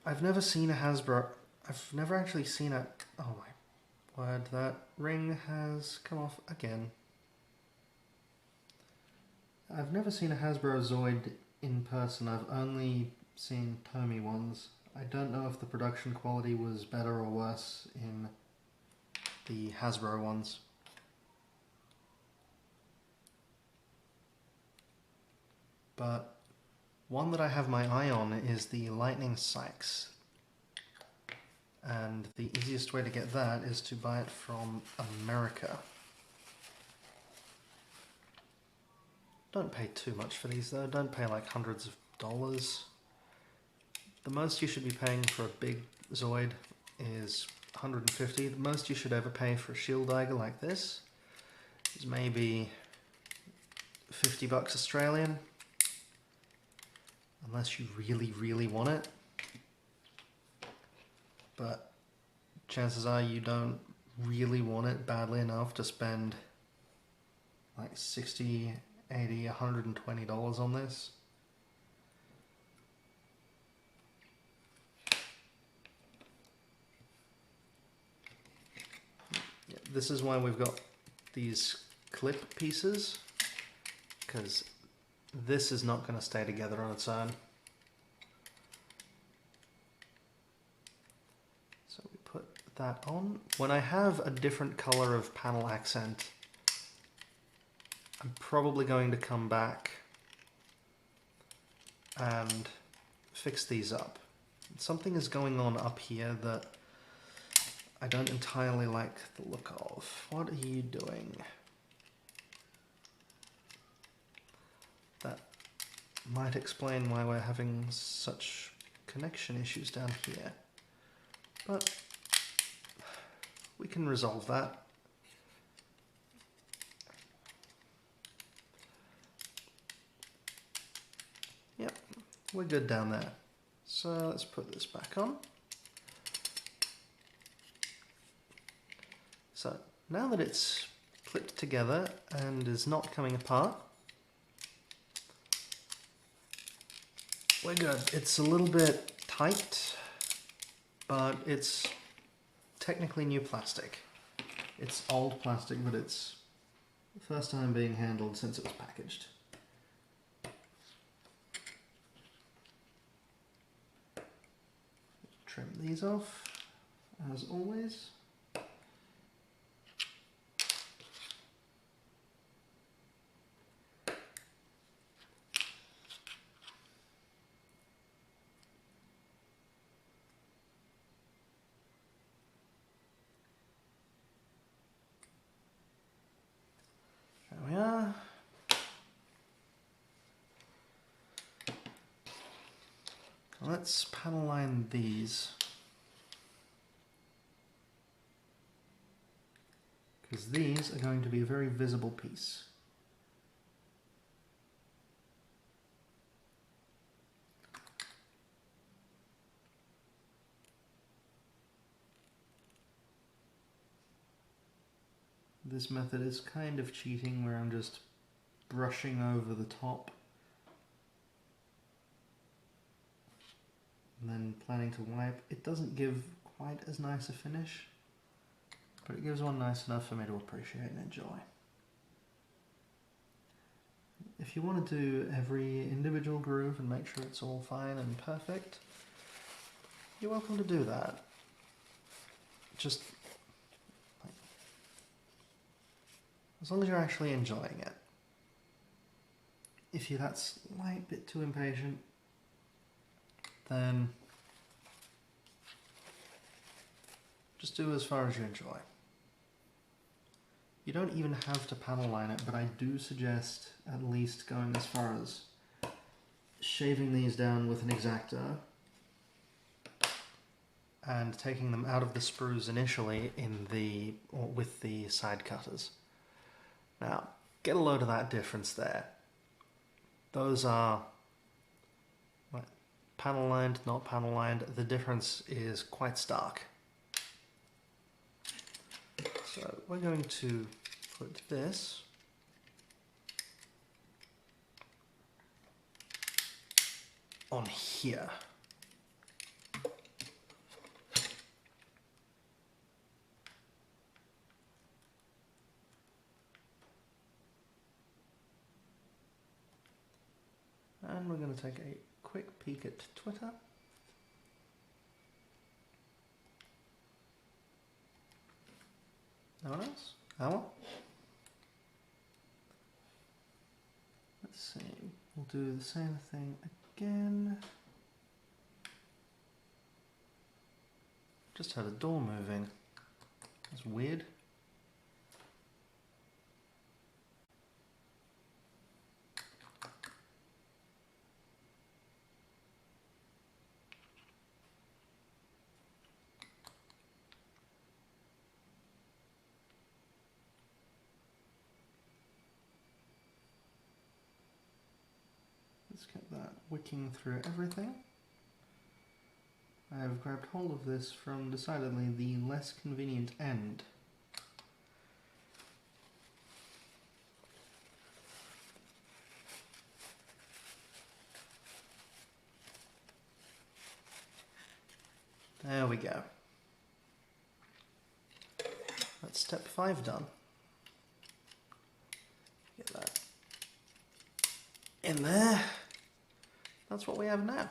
[SPEAKER 1] I've never seen a Hasbro, I've never actually seen a, oh my word, that ring has come off again. I've never seen a Hasbro Zoid in person, I've only seen Tomy ones. I don't know if the production quality was better or worse in the Hasbro ones. But one that I have my eye on is the Lightning Sykes. and the easiest way to get that is to buy it from America. Don't pay too much for these though, don't pay like hundreds of dollars. The most you should be paying for a big Zoid is 150. The most you should ever pay for a shield Liger like this is maybe 50 bucks Australian, unless you really, really want it. But chances are you don't really want it badly enough to spend like 60, 80, 120 dollars on this. Yeah, this is why we've got these clip pieces, because this is not going to stay together on its own. So we put that on. When I have a different color of panel accent, I'm probably going to come back and fix these up. Something is going on up here that I don't entirely like the look of. What are you doing? That might explain why we're having such connection issues down here. But we can resolve that. Yep, we're good down there. So let's put this back on. So now that it's clipped together and is not coming apart, we're good. It's a little bit tight, but it's technically new plastic. It's old plastic, but it's the first time being handled since it was packaged. Trim these off, as always. There we are. Let's panel line these, because these are going to be a very visible piece. This method is kind of cheating, where I'm just brushing over the top and then planning to wipe. It doesn't give quite as nice a finish, but it gives one nice enough for me to appreciate and enjoy. If you want to do every individual groove and make sure it's all fine and perfect, you're welcome to do that. Just as long as you're actually enjoying it. If you're that slight bit too impatient, then just do as far as you enjoy. You don't even have to panel line it, but I do suggest at least going as far as shaving these down with an X-Acto and taking them out of the sprues initially with the side cutters. Now, get a load of that difference there. Those are panel lined, not panel lined. The difference is quite stark. So we're going to put this on here. And we're going to take a quick peek at Twitter. No one else? Owl? Let's see. We'll do the same thing again. Just had a door moving. That's weird. Let's get that wicking through everything. I have grabbed hold of this from decidedly the less convenient end. There we go. That's step 5 done. Get that in there. That's what we have now.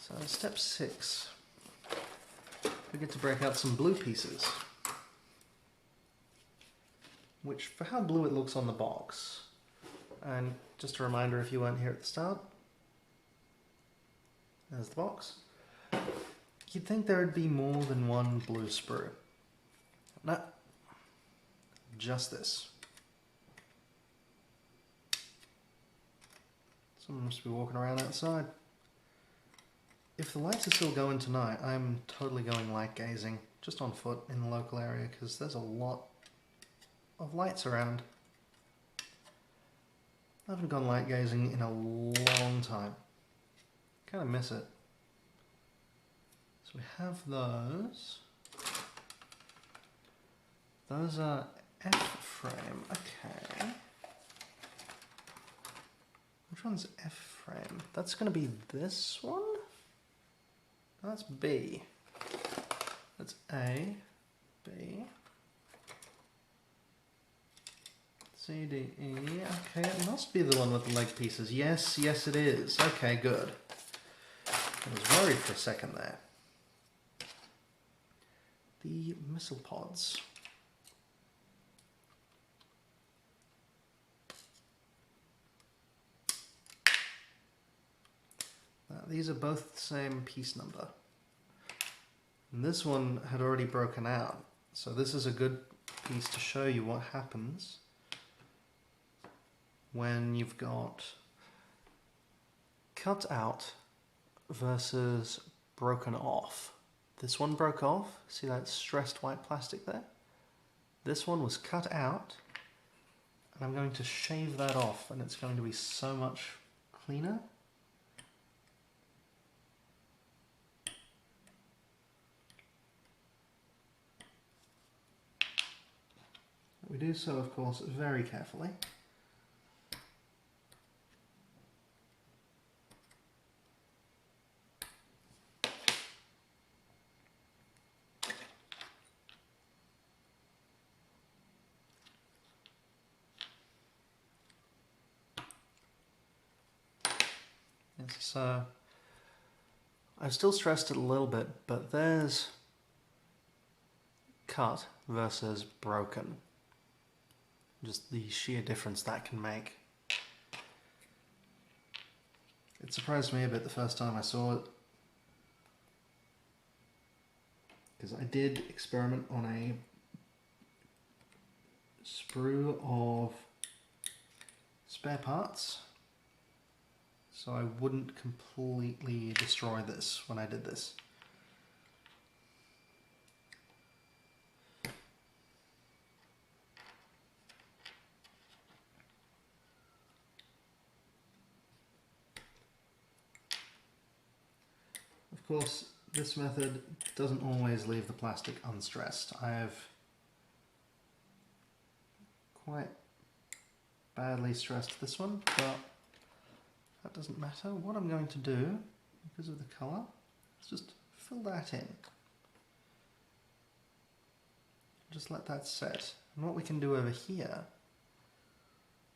[SPEAKER 1] So step 6, we get to break out some blue pieces, which for how blue it looks on the box, and just a reminder if you weren't here at the start, there's the box, you'd think there would be more than one blue sprue. No, just this. Someone must be walking around outside. If the lights are still going tonight, I'm totally going light gazing, just on foot in the local area, because there's a lot of lights around. I haven't gone light gazing in a long time. Kind of miss it. So we have those. Those are F-frame, okay. Which one's F-frame? That's going to be this one? No, that's B. That's A, B, C, D, E. Okay, it must be the one with the leg pieces. Yes, yes it is. Okay, good. I was worried for a second there. The missile pods. These are both the same piece number. And this one had already broken out, so this is a good piece to show you what happens when you've got cut out versus broken off. This one broke off, see that stressed white plastic there? This one was cut out, and I'm going to shave that off, and it's going to be so much cleaner. We do so, of course, very carefully. Yes, so I've still stressed it a little bit, but there's cut versus broken. Just the sheer difference that can make. It surprised me a bit the first time I saw it, because I did experiment on a sprue of spare parts, so I wouldn't completely destroy this when I did this. Of course, this method doesn't always leave the plastic unstressed. I have quite badly stressed this one, but that doesn't matter. What I'm going to do, because of the colour, is just fill that in. Just let that set. And what we can do over here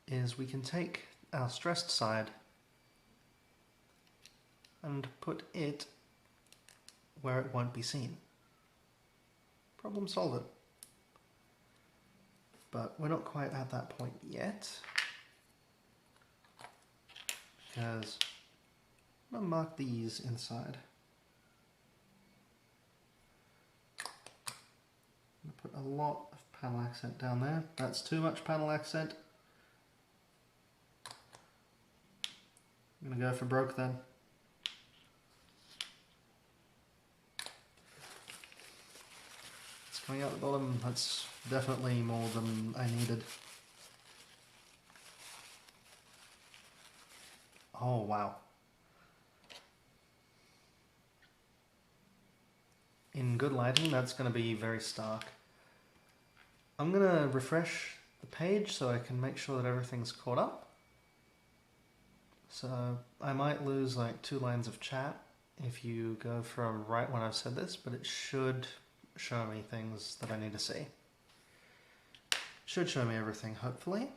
[SPEAKER 1] is we can take our stressed side and put it where it won't be seen. Problem solved. But we're not quite at that point yet, because I'm going to mark these inside. I'm going to put a lot of panel accent down there. That's too much panel accent. I'm going to go for broke then. It's coming out the bottom. That's definitely more than I needed. Oh, wow. In good lighting, that's going to be very stark. I'm going to refresh the page so I can make sure that everything's caught up. So I might lose like 2 lines of chat if you go from right when I've said this, but it should show me things that I need to see. Should show me everything, hopefully.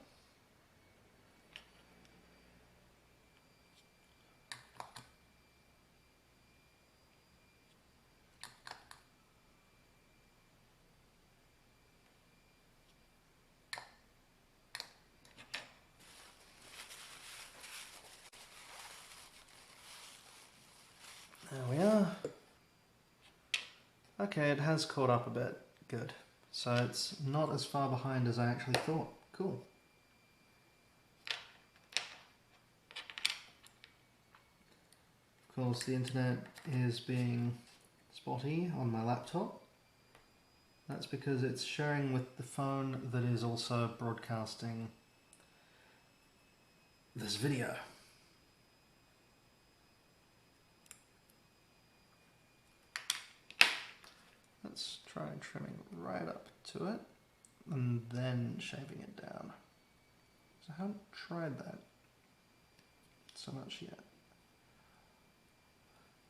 [SPEAKER 1] There we are. Okay, it has caught up a bit. Good. So it's not as far behind as I actually thought. Cool. Of course, the internet is being spotty on my laptop. That's because it's sharing with the phone that is also broadcasting this video. Let's try trimming right up to it and then shaving it down. So I haven't tried that so much yet.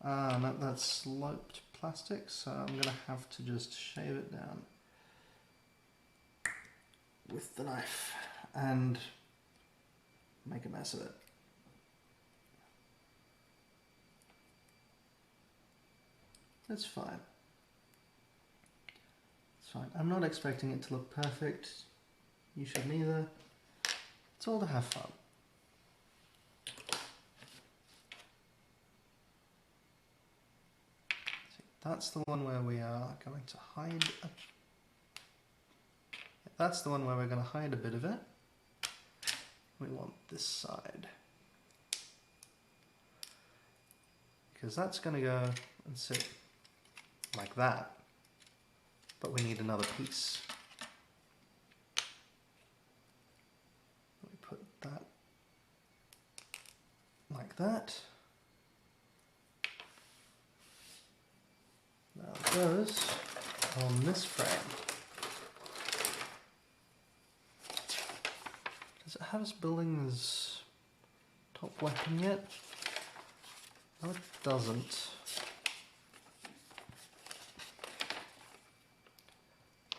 [SPEAKER 1] No, that's sloped plastic, so I'm going to have to just shave it down with the knife and make a mess of it. That's fine. It's fine. I'm not expecting it to look perfect. You should neither. It's all to have fun. That's the one where we are going to hide a... That's the one where we're going to hide a bit of it. We want this side. Because that's going to go and sit like that. But we need another piece. We put that like that. Now it goes on this frame. Does it have us building this top weapon yet? No, it doesn't.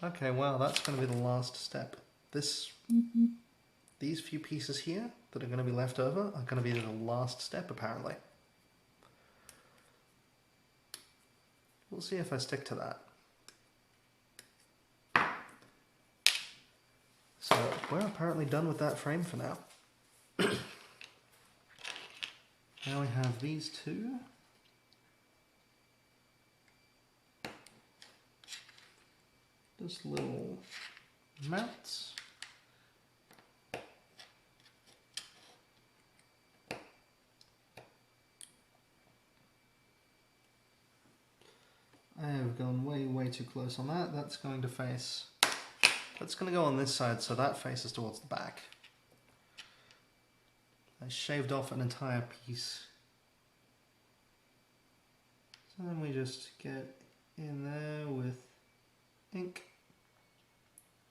[SPEAKER 1] Okay, well, that's going to be the last step. These few pieces here that are going to be left over are going to be the last step, apparently. We'll see if I stick to that. So we're apparently done with that frame for now. Now we have these two. Just little mounts. I have gone way too close on that. That's going to face... That's going to go on this side, so that faces towards the back. I shaved off an entire piece. So then we just get in there with ink,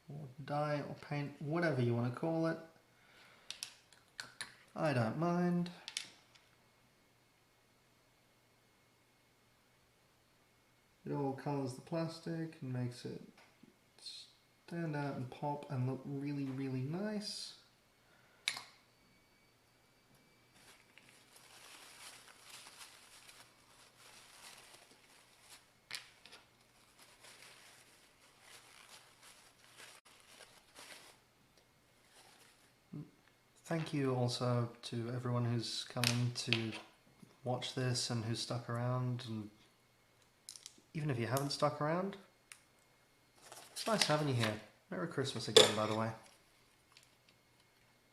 [SPEAKER 1] or dye, or paint, whatever you want to call it. I don't mind. It all colours the plastic and makes it stand out and pop and look really nice. thank you also to everyone who's coming to watch this and who's stuck around, and even if you haven't stuck around, it's nice having you here. Merry Christmas again, by the way.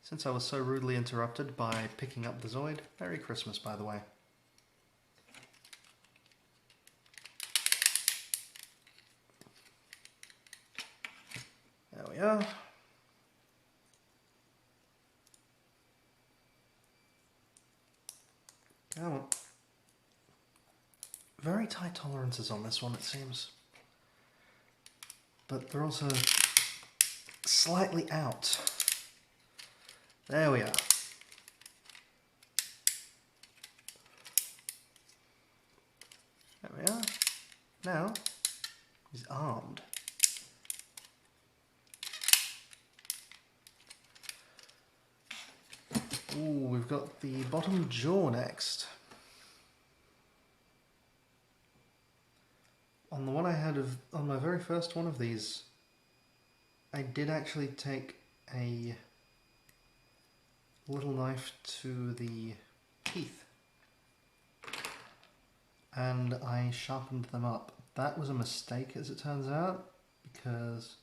[SPEAKER 1] Since I was so rudely interrupted by picking up the Zoid, Merry Christmas, by the way. There we are. Come on. Very tight tolerances on this one, it seems. But they're also slightly out. There we are. There we are. Now, he's armed. Ooh, we've got the bottom jaw next. On the one I had on my very first one of these, I did actually take a little knife to the teeth and I sharpened them up. That was a mistake, as it turns out, because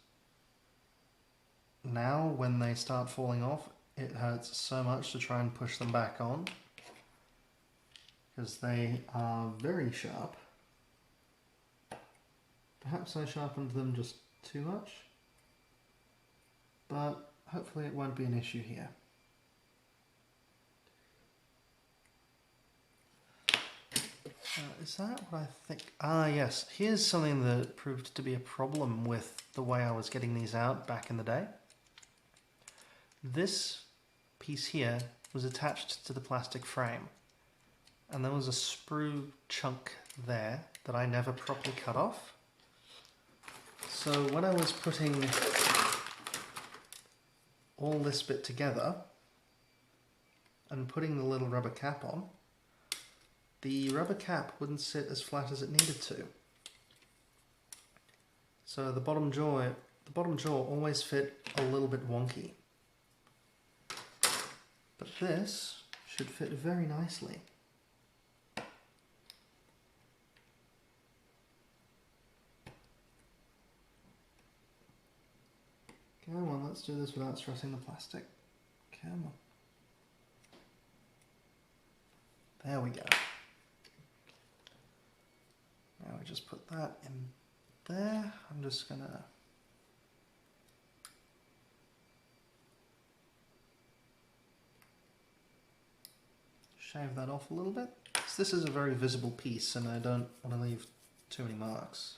[SPEAKER 1] now when they start falling off, it hurts so much to try and push them back on because they are very sharp. Perhaps I sharpened them just too much, but hopefully it won't be an issue here. Is that what I think? Ah, yes. Here's something that proved to be a problem with the way I was getting these out back in the day. This piece here was attached to the plastic frame, and there was a sprue chunk there that I never properly cut off. So when I was putting all this bit together and putting the little rubber cap on, the rubber cap wouldn't sit as flat as it needed to. So the bottom jaw always fit a little bit wonky. But this should fit very nicely. Come on, let's do this without stressing the plastic. Come on. There we go. Now we just put that in there. I'm just gonna shave that off a little bit. This is a very visible piece and I don't want to leave too many marks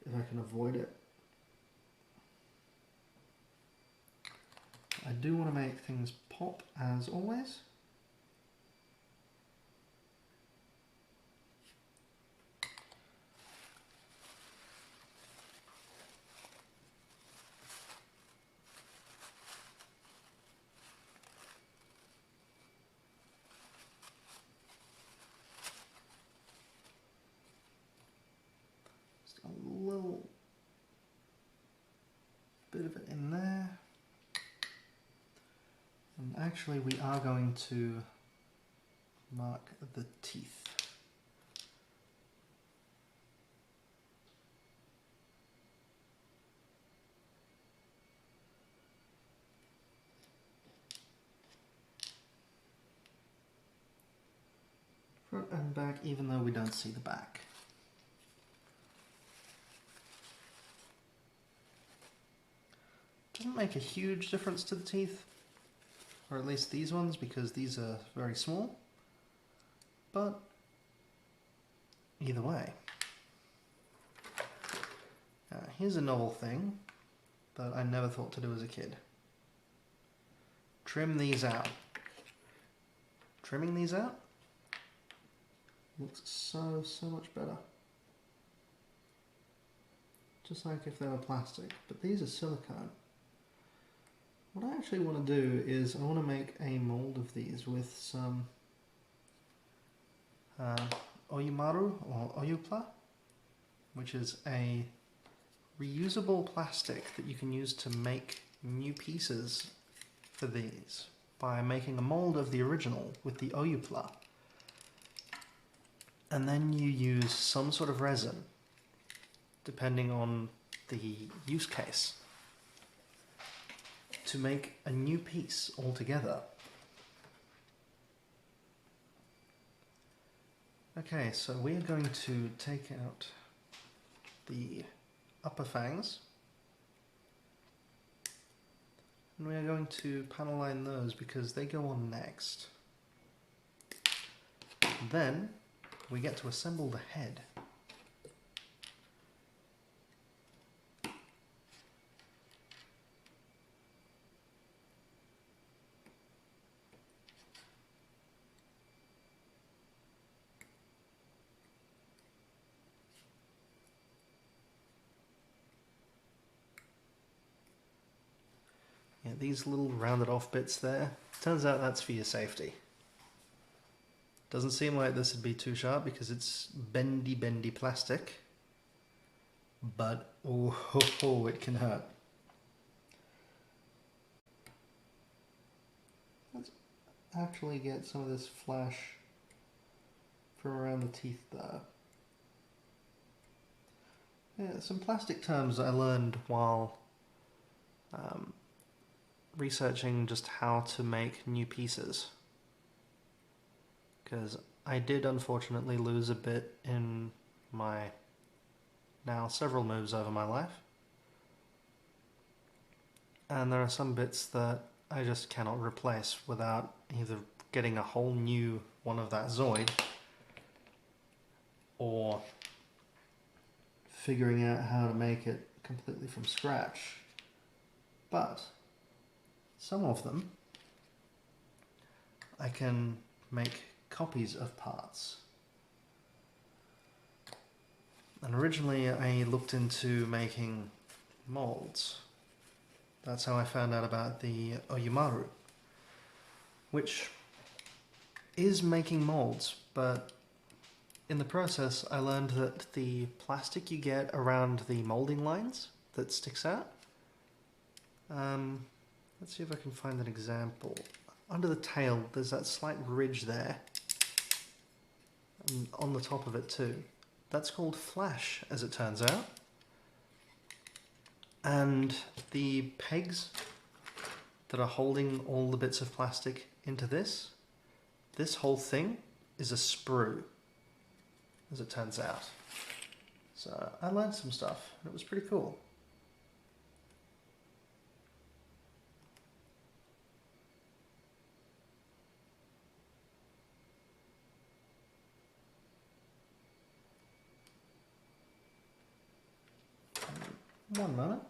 [SPEAKER 1] if I can avoid it. I do want to make things pop as always. Just a little bit of it in there. And actually we are going to mark the teeth. Front and back, even though we don't see the back. Doesn't make a huge difference to the teeth. Or at least these ones, because these are very small, but either way. Here's a novel thing that I never thought to do as a kid. Trim these out. Trimming these out looks so much better. Just like if they were plastic, but these are silicone. What I actually want to do is I want to make a mold of these with some Oyumaru or Oyupla, which is a reusable plastic that you can use to make new pieces for these. by making a mold of the original with the Oyupla. And then you use some sort of resin, depending on the use case, to make a new piece altogether. Okay, so we are going to take out the upper fangs, and we are going to panel line those because they go on next. Then we get to assemble the head. Yeah, these little rounded off bits there, turns out that's for your safety. Doesn't seem like this would be too sharp because it's bendy plastic, but oh, it can hurt. Let's actually get some of this flash from around the teeth there. Yeah, some plastic terms I learned while researching just how to make new pieces, because I did unfortunately lose a bit in my now several moves over my life, and there are some bits that I just cannot replace without either getting a whole new one of that Zoid or figuring out how to make it completely from scratch. But some of them I can make copies of parts. And originally I looked into making molds. That's how I found out about the Oyumaru, which is making molds, but in the process I learned that the plastic you get around the molding lines that sticks out, let's see if I can find an example. Under the tail, there's that slight ridge there, and on the top of it too. That's called flash, as it turns out. And the pegs that are holding all the bits of plastic into this whole thing is a sprue, as it turns out. So I learned some stuff, and it was pretty cool. One moment.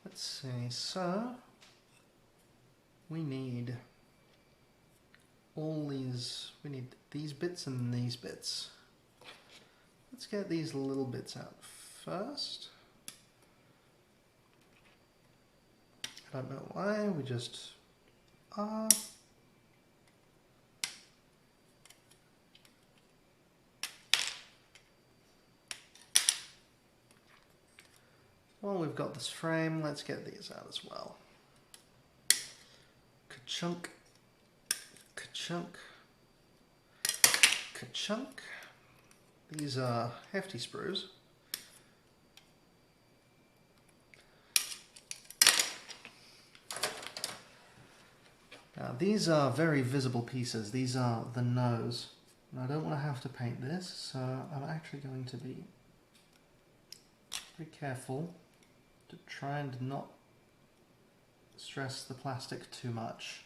[SPEAKER 1] Let's see, so we need these bits and these bits. Let's get these little bits out first. I don't know why, we just are. Well, we've got this frame, let's get these out as well. Ka-chunk, ka-chunk, ka-chunk. These are hefty sprues. Now these are very visible pieces. These are the nose. And I don't want to have to paint this, so I'm actually going to be very careful to try and not stress the plastic too much.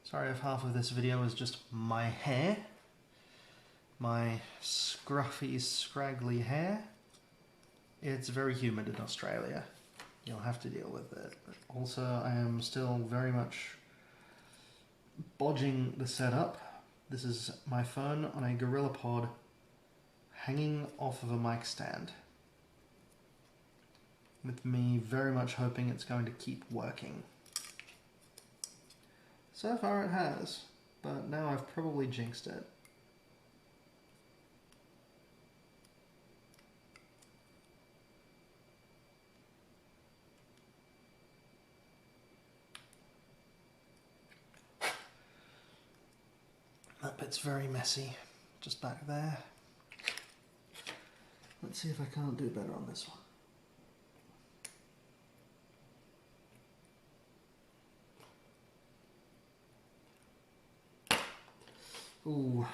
[SPEAKER 1] Sorry if half of this video is just my hair, my scruffy, scraggly hair. It's very humid in Australia. You'll have to deal with it. Also, I am still very much bodging the setup This is my phone on a GorillaPod hanging off of a mic stand, with me very much hoping it's going to keep working. So far it has, but now I've probably jinxed it. That bit's very messy, just back there. Let's see if I can't do better on this one. Ooh,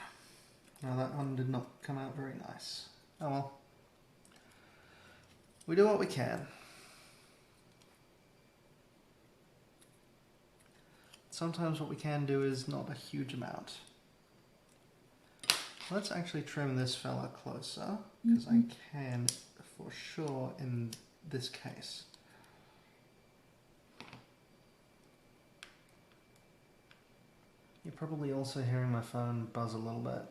[SPEAKER 1] now that one did not come out very nice. Oh well. We do what we can. Sometimes what we can do is not a huge amount. Let's actually trim this fella closer, because I can for sure in this case. You're probably also hearing my phone buzz a little bit.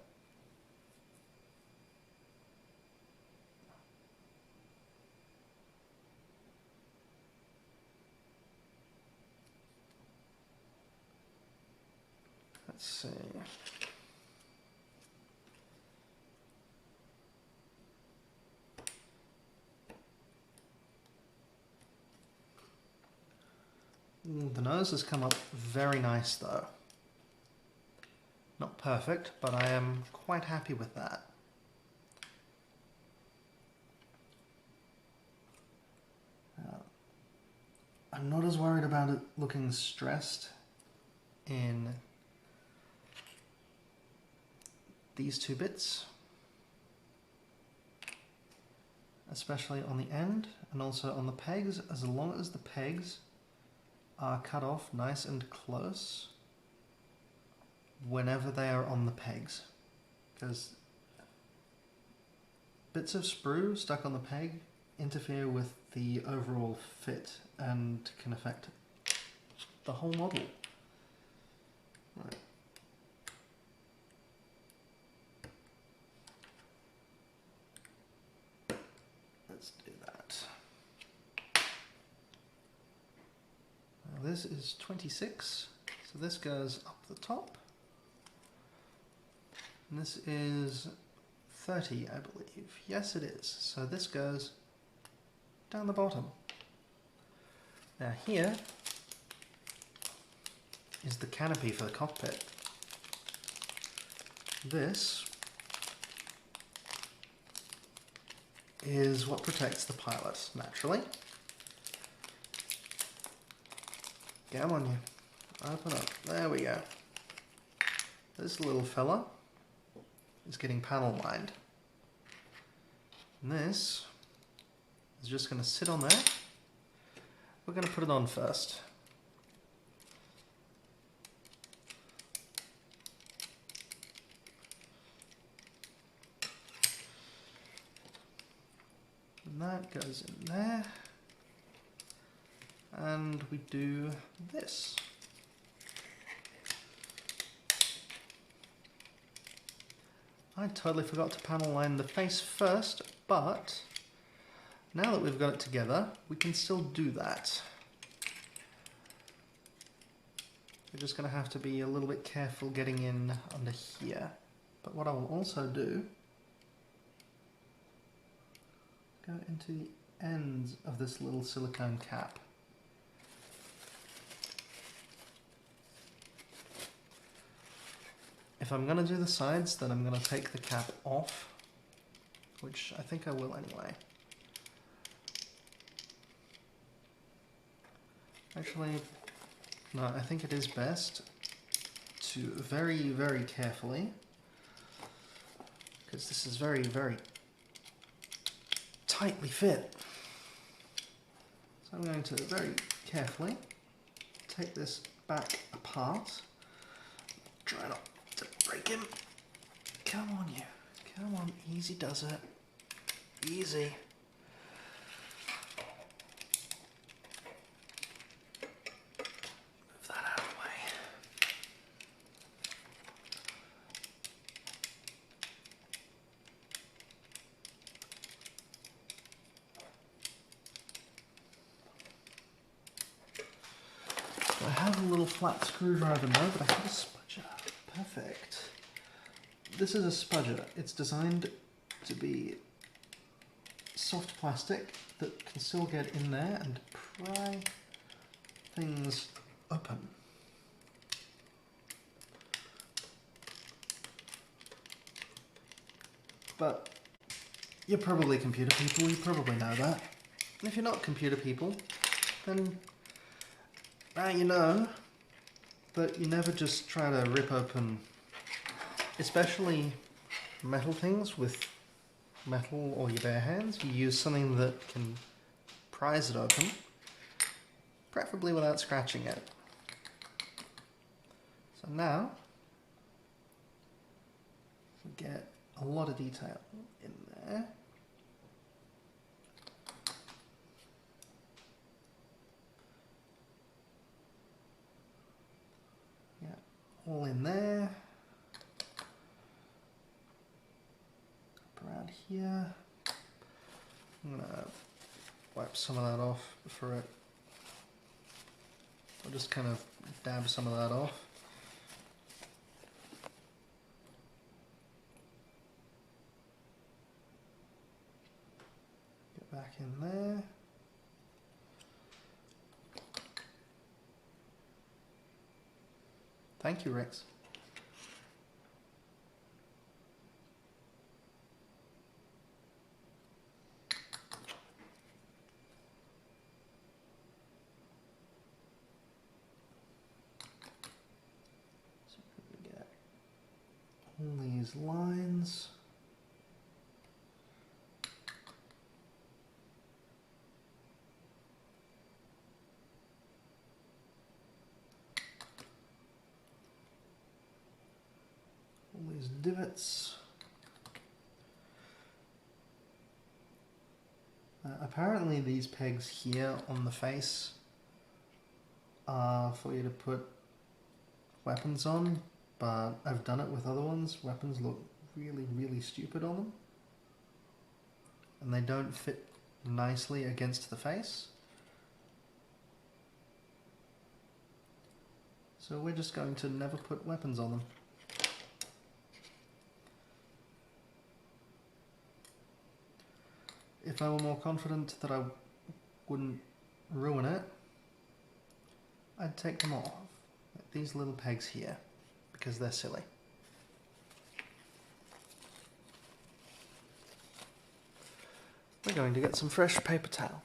[SPEAKER 1] Let's see. The nose has come up very nice though. Not perfect, but I am quite happy with that. I'm not as worried about it looking stressed in these two bits, especially on the end and also on the pegs, as long as the pegs are cut off nice and close whenever they are on the pegs, because bits of sprue stuck on the peg interfere with the overall fit and can affect the whole model. Right. Let's do that. Now this is 26, so this goes up the top. And this is 30, I believe. Yes, it is. So this goes down the bottom. Now here is the canopy for the cockpit. This is what protects the pilot, naturally. Come on, you. Open up. There we go. This little fella is getting panel lined. And this is just going to sit on there. We're going to put it on first. And that goes in there. And we do this. I totally forgot to panel line the face first, but now that we've got it together, we can still do that. We're just going to have to be a little bit careful getting in under here. But what I will also do, go into the ends of this little silicone cap. If I'm going to do the sides, then I'm going to take the cap off, which I think I will anyway. Actually, no, I think it is best to very, very carefully, because this is very, very tightly fit. So I'm going to very carefully take this back apart. Try not to break him. Come on, you. Come on, easy does it. Easy. Move that out of the way. flat screwdriver, no, but I have a spudger. Perfect. This is a spudger. It's designed to be soft plastic that can still get in there and pry things open. But you're probably computer people, you probably know that. And if you're not computer people, then now you know that you never just try to rip open, especially metal things with metal or your bare hands. You use something that can prise it open, preferably without scratching it. So now, we get a lot of detail in there. Yeah, all in there. Up around here. I'm gonna wipe some of that off for it. I'll just kind of dab some of that off. Get back in there. Thank you, Rex. All these lines. All these divots. Apparently these pegs here on the face are for you to put weapons on, but I've done it with other ones. Weapons look really, really stupid on them. And they don't fit nicely against the face. So we're just going to never put weapons on them. If I were more confident that I wouldn't ruin it, I'd take them off. Like these little pegs here, because they're silly. We're going to get some fresh paper towel.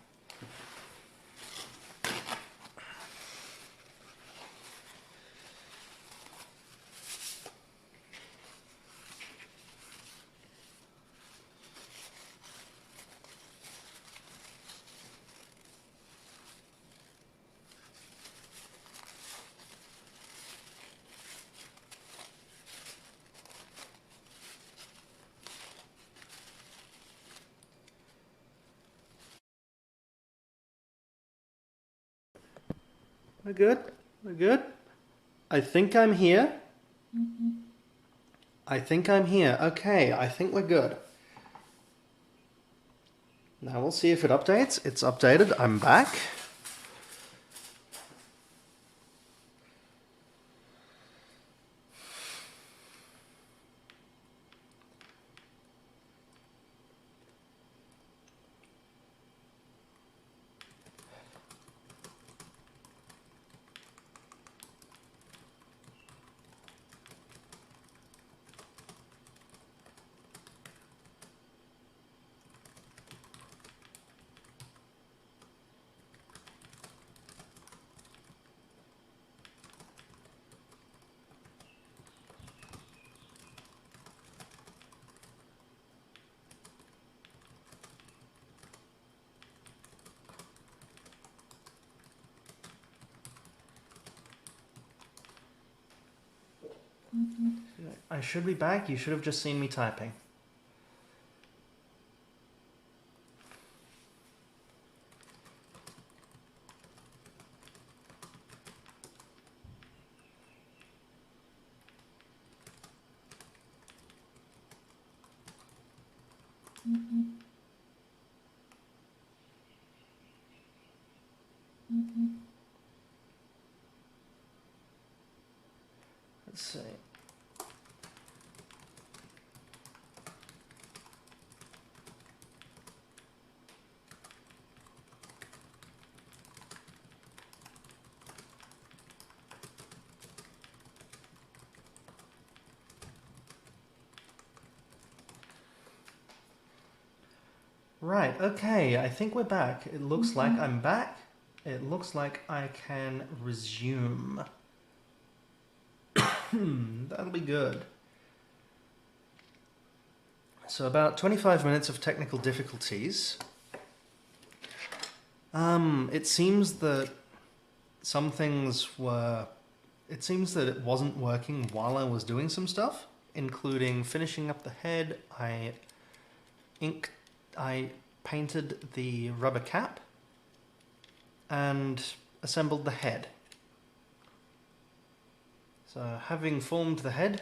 [SPEAKER 1] We're good? We're good? I think I'm here. I think I'm here. Okay, I think we're good. Now we'll see if it updates. It's updated. I'm back. I should be back. You should have just seen me typing. Let's see. Right, okay, I think we're back. It looks like I'm back. It looks like I can resume. That'll be good. So about 25 minutes of technical difficulties. It seems that some things were... It seems that it wasn't working while I was doing some stuff, including finishing up the head. I painted the rubber cap and assembled the head. So having formed the head,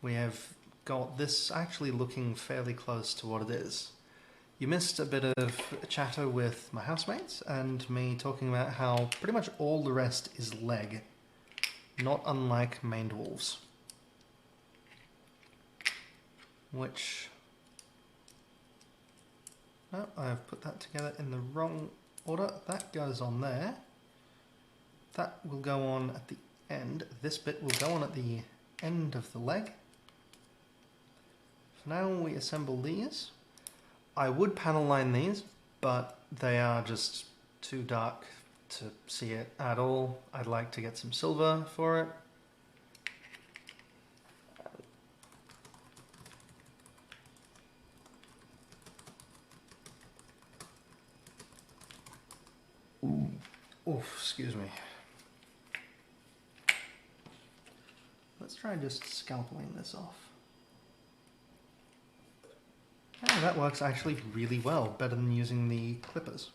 [SPEAKER 1] we have got this actually looking fairly close to what it is. You missed a bit of chatter with my housemates and me talking about how pretty much all the rest is leg, not unlike maned wolves. Which... Oh, I've put that together in the wrong order. That goes on there. That will go on at the end. This bit will go on at the end of the leg. For now we assemble these. I would panel line these, but they are just too dark to see it at all. I'd like to get some silver for it. Oof, excuse me. Let's try just scalpeling this off. Oh, that works actually really well, better than using the clippers.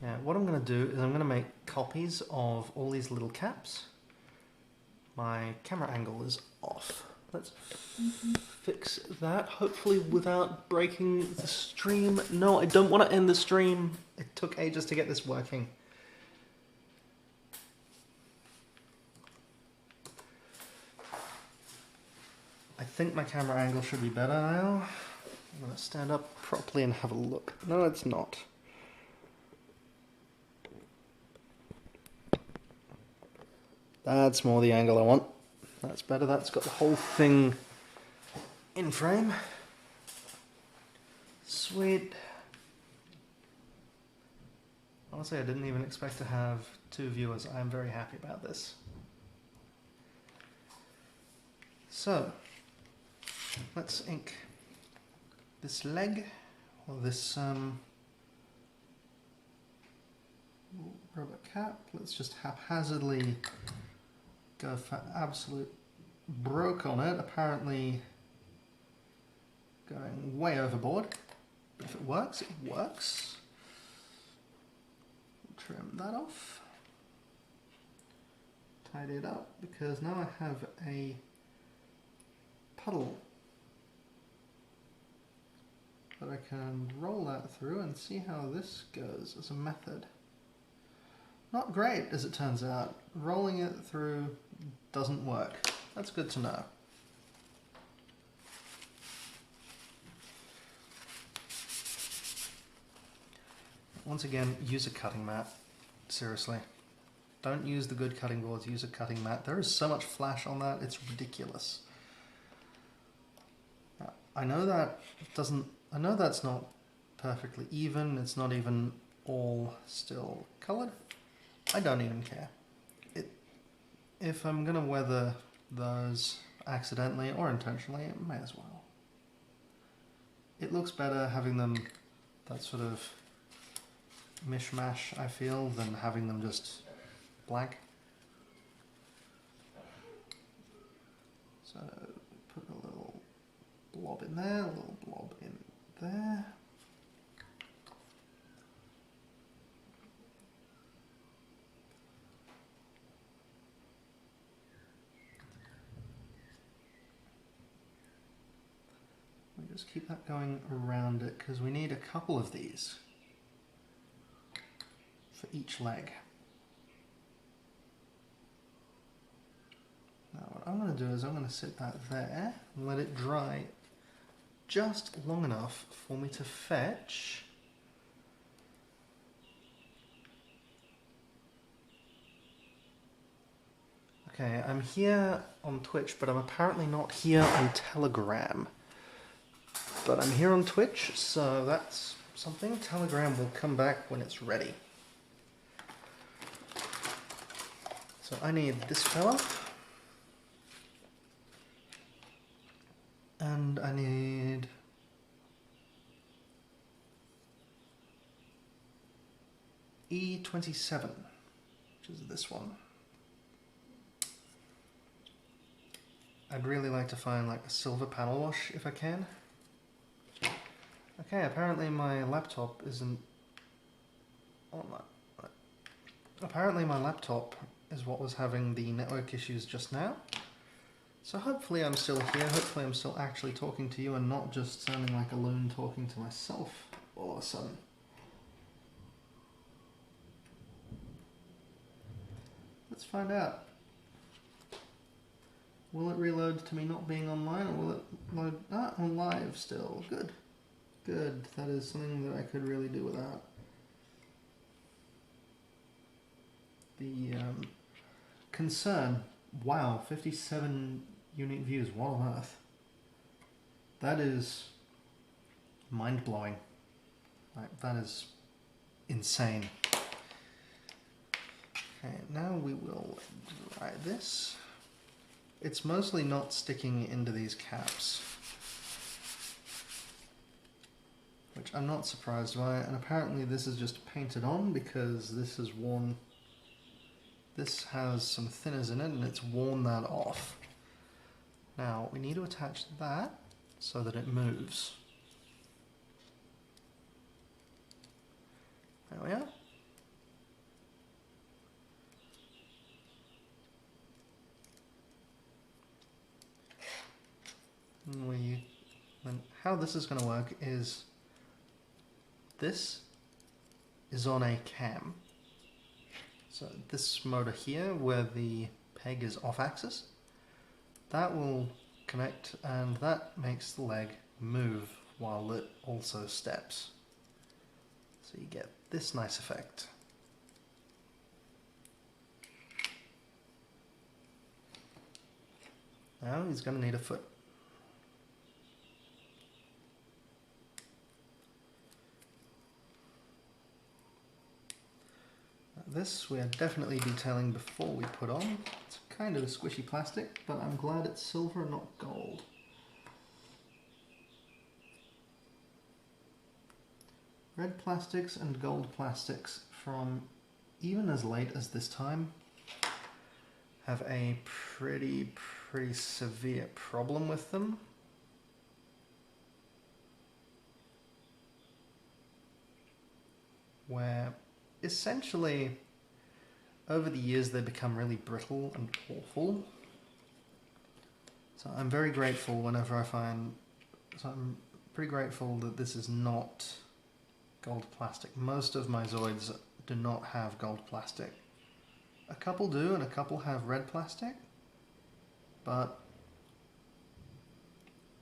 [SPEAKER 1] Yeah, what I'm going to do is I'm going to make copies of all these little caps. My camera angle is off. Let's fix that, hopefully without breaking the stream. No, I don't want to end the stream. It took ages to get this working. I think my camera angle should be better now. I'm going to stand up properly and have a look. No, it's not. That's more the angle I want. That's better. That's got the whole thing in frame. Sweet. Honestly, I didn't even expect to have 2 viewers. I am very happy about this. So, let's ink this leg, or this rubber cap. Let's just haphazardly go for absolute broke on it, apparently going way overboard. But if it works, it works. Trim that off. Tidy it up, because now I have a puddle that I can roll that through and see how this goes as a method. Not great, as it turns out. Rolling it through doesn't work. That's good to know. Once again, use a cutting mat. Seriously. Don't use the good cutting boards, use a cutting mat. There is so much flash on that, it's ridiculous. I know that's not perfectly even, it's not even all still colored. I don't even care. If I'm gonna weather those accidentally or intentionally, it may as well. It looks better having them that sort of mishmash, I feel, than having them just black. So put a little blob in there, a little blob in there. We Just keep that going around it because we need a couple of these for each leg. Now what I'm going to do is I'm going to sit that there and let it dry just long enough for me to fetch Okay, I'm here on Twitch, but I'm apparently not here on Telegram. But I'm here on Twitch, so that's something. Telegram will come back when it's ready. So I need this fella. And I need E27, which is this one. I'd really like to find like a silver panel wash if I can. Okay, apparently my laptop isn't on that. Apparently my laptop is what was having the network issues just now. So hopefully I'm still here, hopefully I'm still actually talking to you and not just sounding like a loon talking to myself all of a sudden. Let's find out. Will it reload to me not being online, or will it load... Ah, I'm live still. Good. Good. That is something that I could really do without. The concern. Wow, 57 unique views. What on earth? That is mind-blowing. Like, that is insane. Okay, now we will dry this. It's mostly not sticking into these caps, which I'm not surprised by, and apparently this is just painted on because this is worn. This has some thinners in it and it's worn that off. Now we need to attach that so that it moves. There we are. And how this is going to work is this is on a cam. So this motor here, where the peg is off axis, that will connect and that makes the leg move while it also steps. So you get this nice effect. Now he's going to need a foot. This we are definitely detailing before we put on. It's kind of a squishy plastic, but I'm glad it's silver and not gold. Red plastics and gold plastics from even as late as this time have a pretty severe problem with them. Where essentially over the years they become really brittle and awful. So I'm very grateful whenever I find, so I'm pretty grateful that this is not gold plastic. Most of my Zoids do not have gold plastic. A couple do and a couple have red plastic, but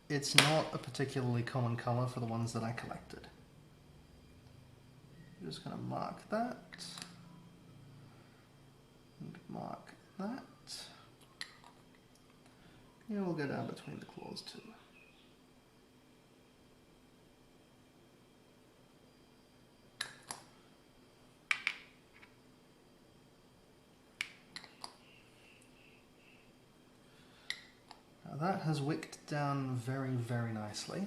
[SPEAKER 1] it's not a particularly common color for the ones that I collected. I'm just going to mark that, and mark that. Yeah, we'll go down between the claws too. Now that has wicked down very nicely.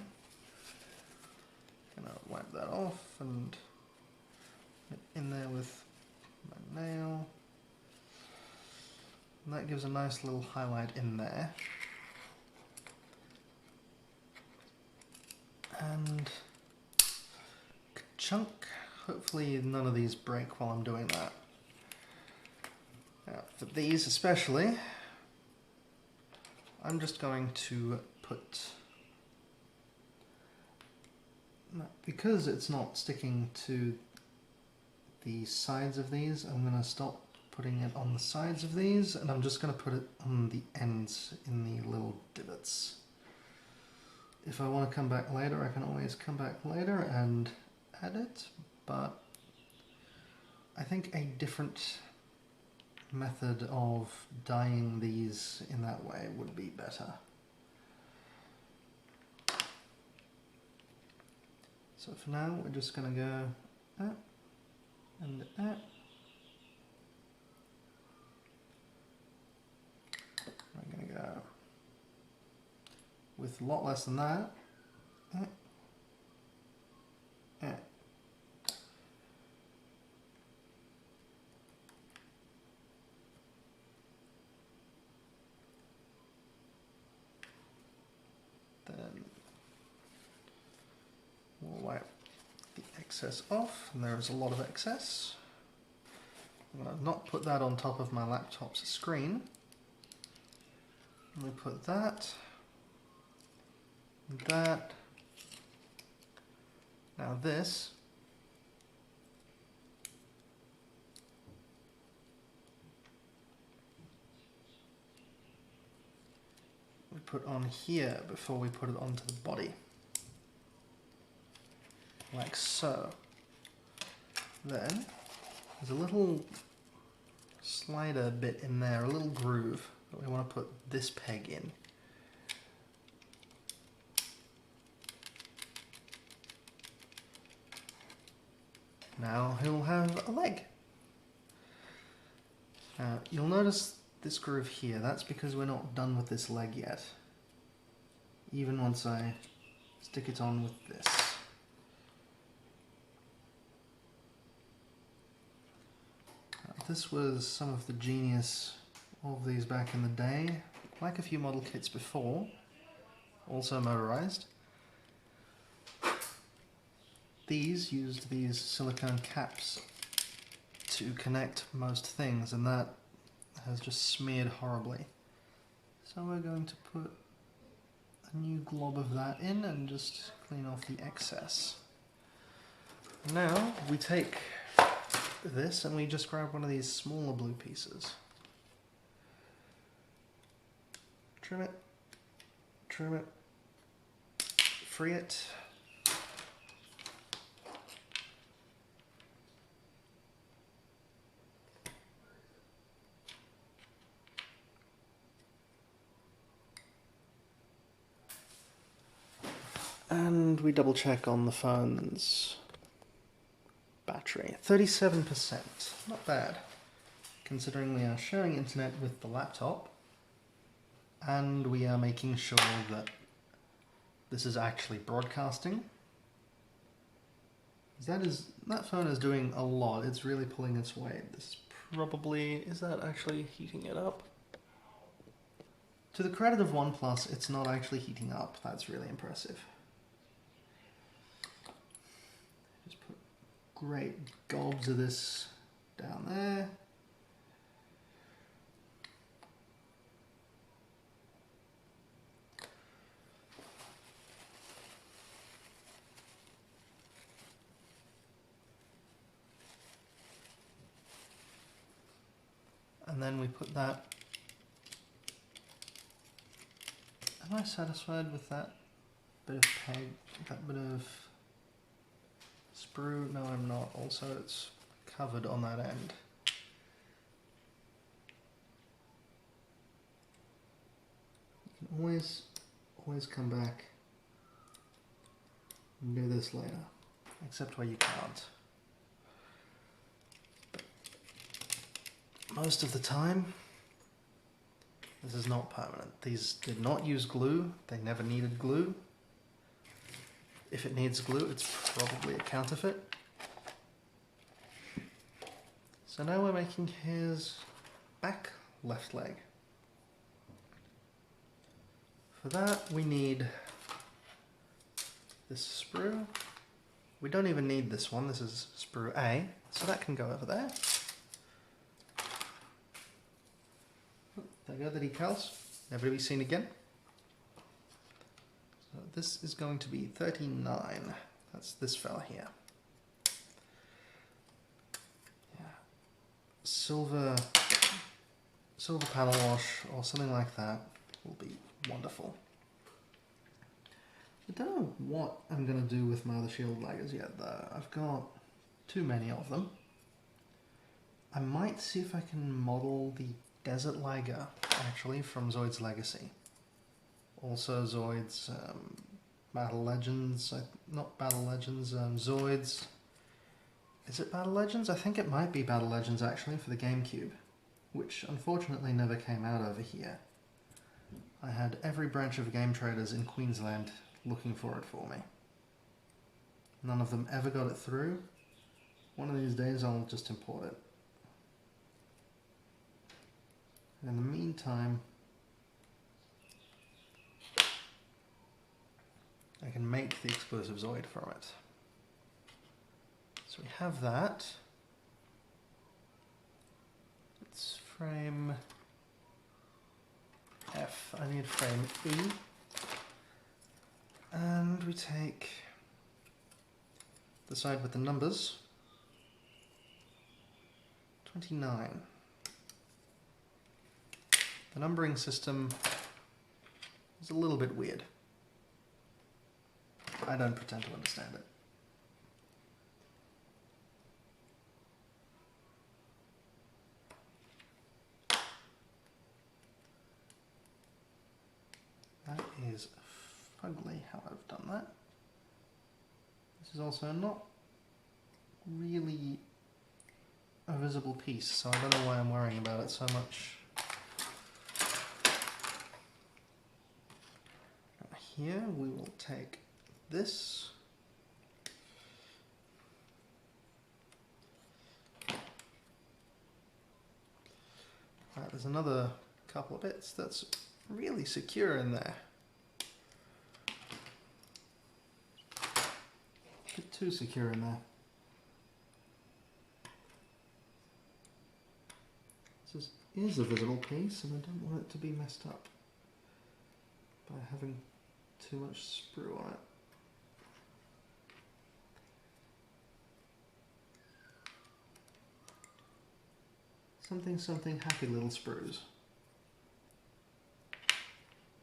[SPEAKER 1] Gonna wipe that off and get in there with my nail. And that gives a nice little highlight in there. And chunk. Hopefully none of these break while I'm doing that. Now for these especially, I'm just going to put because it's not sticking to the sides of these, I'm going to stop putting it on the sides of these, and I'm just going to put it on the ends in the little divots. If I want to come back later, I can always come back later and add it, but I think a different method of dyeing these in that way would be better. So for now, we're just going to go and we're going to go with a lot less than that. Then we'll wipe the excess off, and there is a lot of excess. I'm going to not put that on top of my laptop's screen. We put that, and that. Now this we put on here before we put it onto the body, like so. Then there's a little slider bit in there, a little groove that we want to put this peg in. Now he'll have a leg. Now you'll notice this groove here, that's because we're not done with this leg yet. Even once I stick it on with this. This was some of the genius of these back in the day, like a few model kits before, also motorized. These used these silicone caps to connect most things, and that has just smeared horribly. So we're going to put a new glob of that in and just clean off the excess. Now we take this and we just grab one of these smaller blue pieces. Trim it, free it. And we double check on the phone's battery. 37%, not bad, considering we are sharing internet with the laptop and we are making sure that this is actually broadcasting. That phone is doing a lot, it's really pulling its weight. This probably, is that actually heating it up? To the credit of OnePlus, it's not actually heating up, that's really impressive. Just put great gobs of this down there. And then we put that. Am I satisfied with that bit of peg, that bit of sprue? No, I'm not. Also, it's covered on that end. You can always come back and do this later, except where you can't. But most of the time, this is not permanent. These did not use glue. They never needed glue. If it needs glue, it's probably a counterfeit. So now we're making his back left leg. For that, we need this sprue. We don't even need this one. This is sprue A, so that can go over there. There go the decals, never to be seen again. So this is going to be 39 That's this fella here. Yeah. Silver panel wash or something like that will be wonderful. I don't know what I'm going to do with my other shield lagers yet though. I've got too many of them. I might see if I can model the Desert Liger actually from Zoids Legacy. Also Zoids Battle Legends, not Battle Legends, Zoids. Is it Battle Legends? I think it might be Battle Legends actually for the GameCube, which unfortunately never came out over here. I had every branch of game traders in Queensland looking for it for me. None of them ever got it through. One of these days I'll just import it. And in the meantime, I can make the explosive Zoid from it. So we have that. It's frame F. I need frame E. And we take the side with the numbers. 29. The numbering system is a little bit weird. I don't pretend to understand it. That is fugly how I've done that. This is also not really a visible piece, so I don't know why I'm worrying about it so much. Here we will take this. Right, there's another couple of bits that's really secure in there. A bit too secure in there. This is a visible piece and I don't want it to be messed up by having too much sprue on it. Something happy little sprues.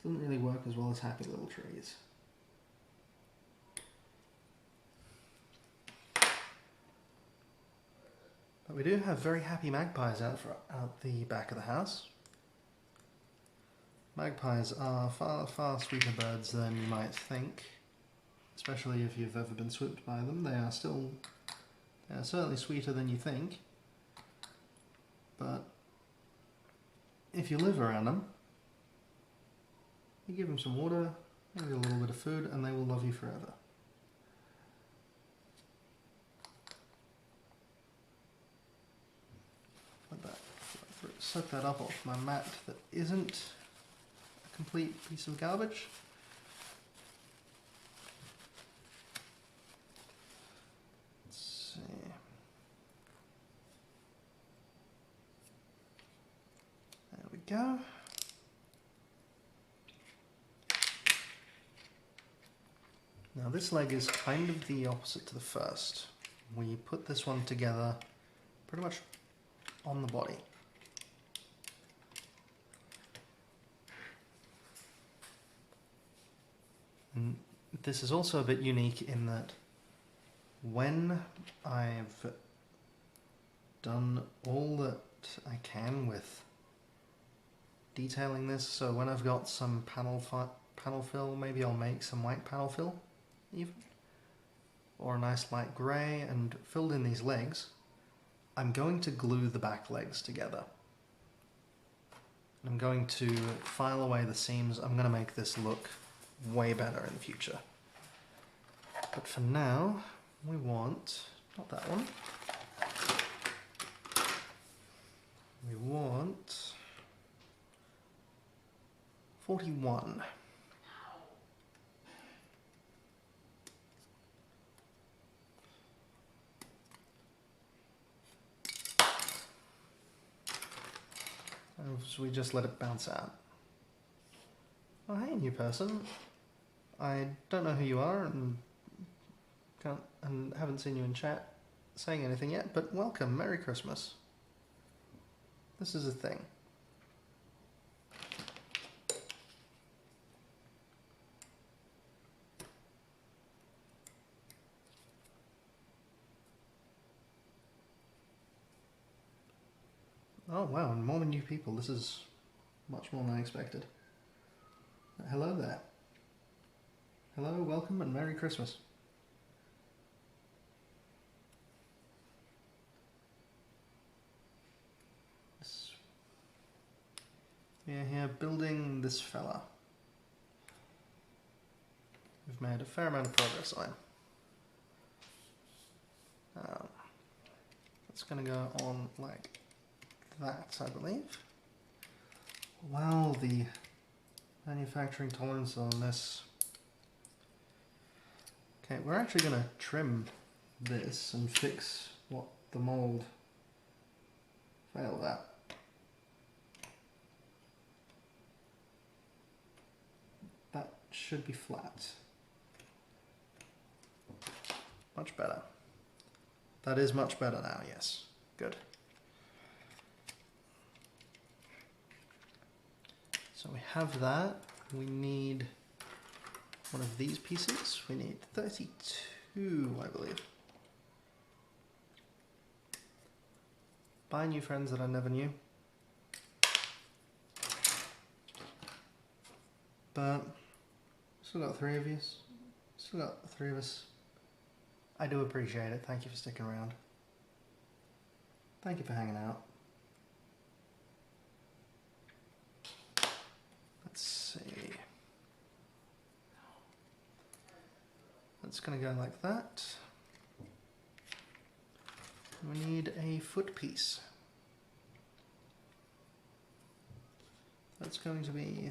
[SPEAKER 1] Doesn't really work as well as happy little trees. But we do have very happy magpies out the back of the house. Magpies are far sweeter birds than you might think, especially if you've ever been swooped by them. They are certainly sweeter than you think, but if you live around them, you give them some water, maybe a little bit of food, and they will love you forever. Like that. Soak that up off my mat that isn't a complete piece of garbage. Let's see. There we go. Now this leg is kind of the opposite to the first. We put this one together pretty much on the body. And this is also a bit unique in that when I've done all that I can with detailing this, so when I've got some panel fill, maybe I'll make some white panel fill even, or a nice light grey, and filled in these legs, I'm going to glue the back legs together. I'm going to file away the seams. I'm going to make this look way better in the future. But for now, we want, not that one, we want 41. So we just let it bounce out. Oh hey, new person. I don't know who you are and and haven't seen you in chat saying anything yet, but welcome, Merry Christmas. This is a thing. Oh wow, and more new people. This is much more than I expected. Hello there. Hello, welcome, and Merry Christmas. We're here building this fella. We've made a fair amount of progress on him. It's going to go on like that, I believe. Wow, the manufacturing tolerance on this. Okay, we're actually going to trim this and fix what the mold failed at. That should be flat. Much better. That is much better now, yes. Good. So we have that. We need one of these pieces. We need 32, I believe. Bye, new friends that I never knew. But still got 3 of you. Still got 3 of us. I do appreciate it. Thank you for sticking around. Thank you for hanging out. Let's see. That's going to go like that. We need a foot piece. That's going to be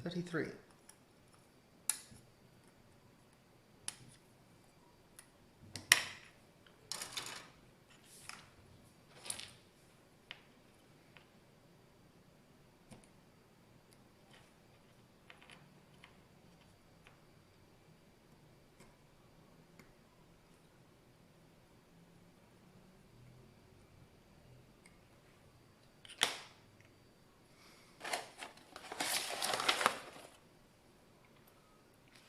[SPEAKER 1] 33.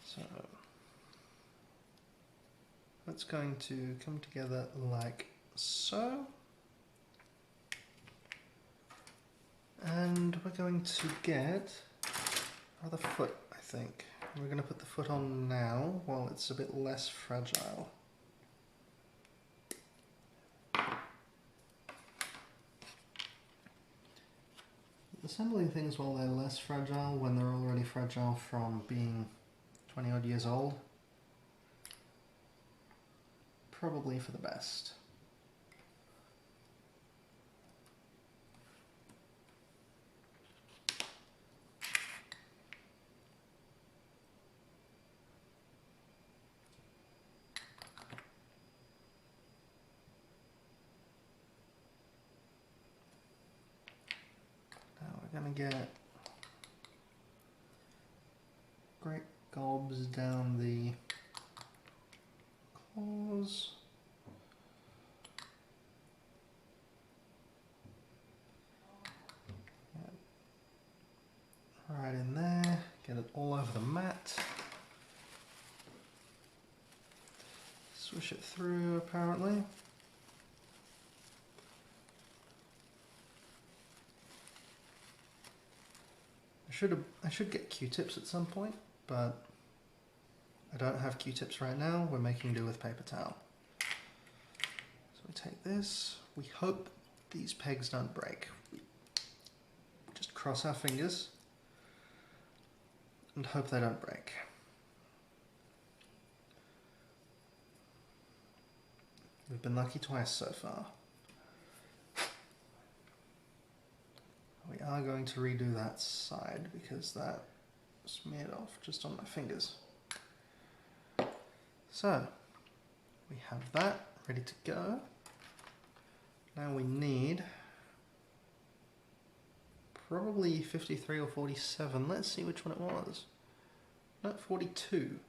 [SPEAKER 1] So that's going to come together like so. And we're going to get another foot, I think. We're going to put the foot on now while it's a bit less fragile. Assembling things while they're less fragile when they're already fragile from being 20 odd years old, probably for the best. Now we're going to get great gobs down the claws. Right in there, get it all over the mat. Swish it through apparently. I should get Q-tips at some point, but I don't have Q-tips right now. We're making do with paper towel. So we take this. We hope these pegs don't break. We just cross our fingers and hope they don't break. We've been lucky twice so far. We are going to redo that side because that smeared off just on my fingers. So, we have that ready to go. Now we need probably 53 or 47. Let's see which one it was. No, 42.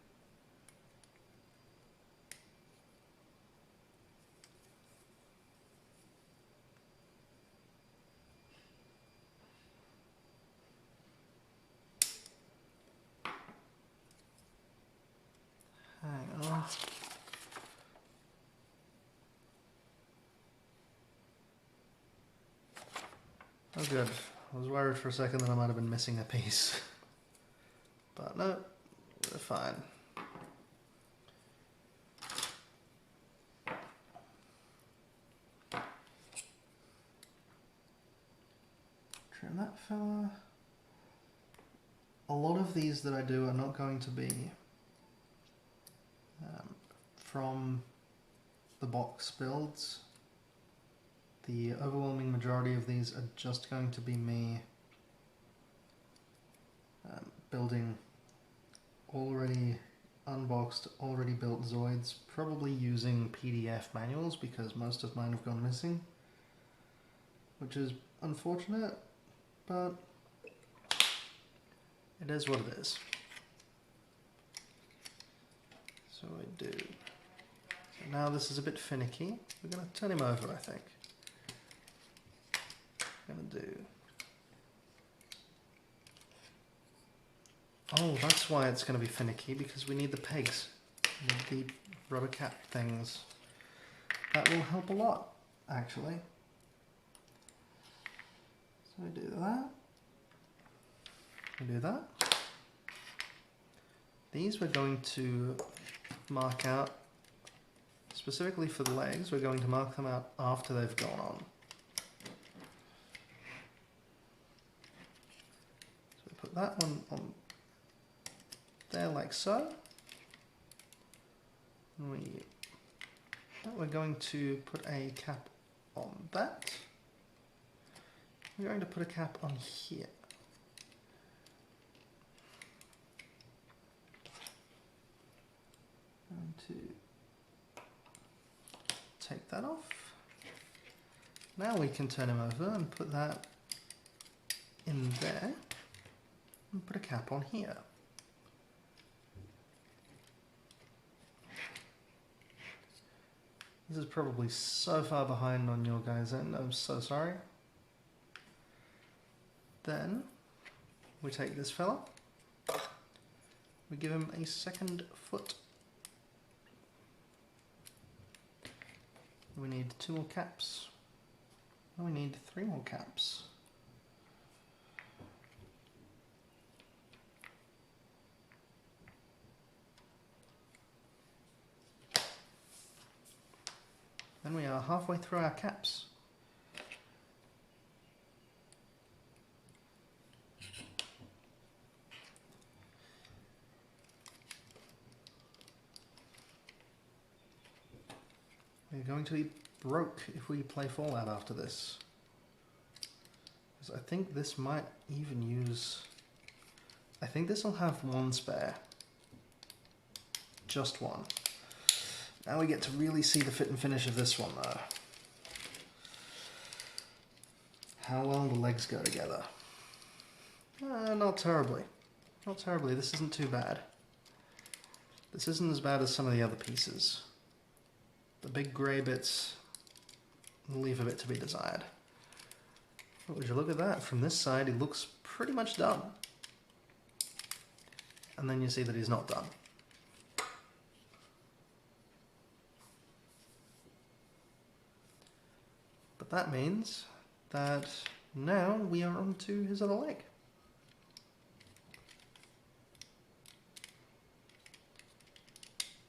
[SPEAKER 1] Oh good, I was worried for a second that I might have been missing a piece. But no, we're fine. Trim that fella. A lot of these that I do are not going to be from the box builds. The overwhelming majority of these are just going to be me building already unboxed, already built Zoids, probably using PDF manuals because most of mine have gone missing, which is unfortunate, but it is what it is. So I do. So now this is a bit finicky. We're going to turn him over, I think. I'm going to do... Oh, that's why it's going to be finicky, because we need the pegs. We need the rubber cap things. That will help a lot, actually. So we do that. We do that. These we're going to mark out, specifically for the legs, we're going to mark them out after they've gone on. So we put that one on there like so. And we're going to put a cap on that. We're going to put a cap on here. Going to take that off. Now we can turn him over and put that in there and put a cap on here. This is probably so far behind on your guys' end, I'm so sorry. Then we take this fella, we give him a second foot. We need 2 more caps. And we need 3 more caps. Then we are halfway through our caps. We're going to be broke if we play Fallout after this. Because I think this might even use... I think this will have 1 spare. Just 1. Now we get to really see the fit and finish of this one though. How well the legs go together. Not terribly. Not terribly, this isn't too bad. This isn't as bad as some of the other pieces. The big grey bits leave a bit to be desired. But would you look at that? From this side he looks pretty much done. And then you see that he's not done. But that means that now we are on to his other leg.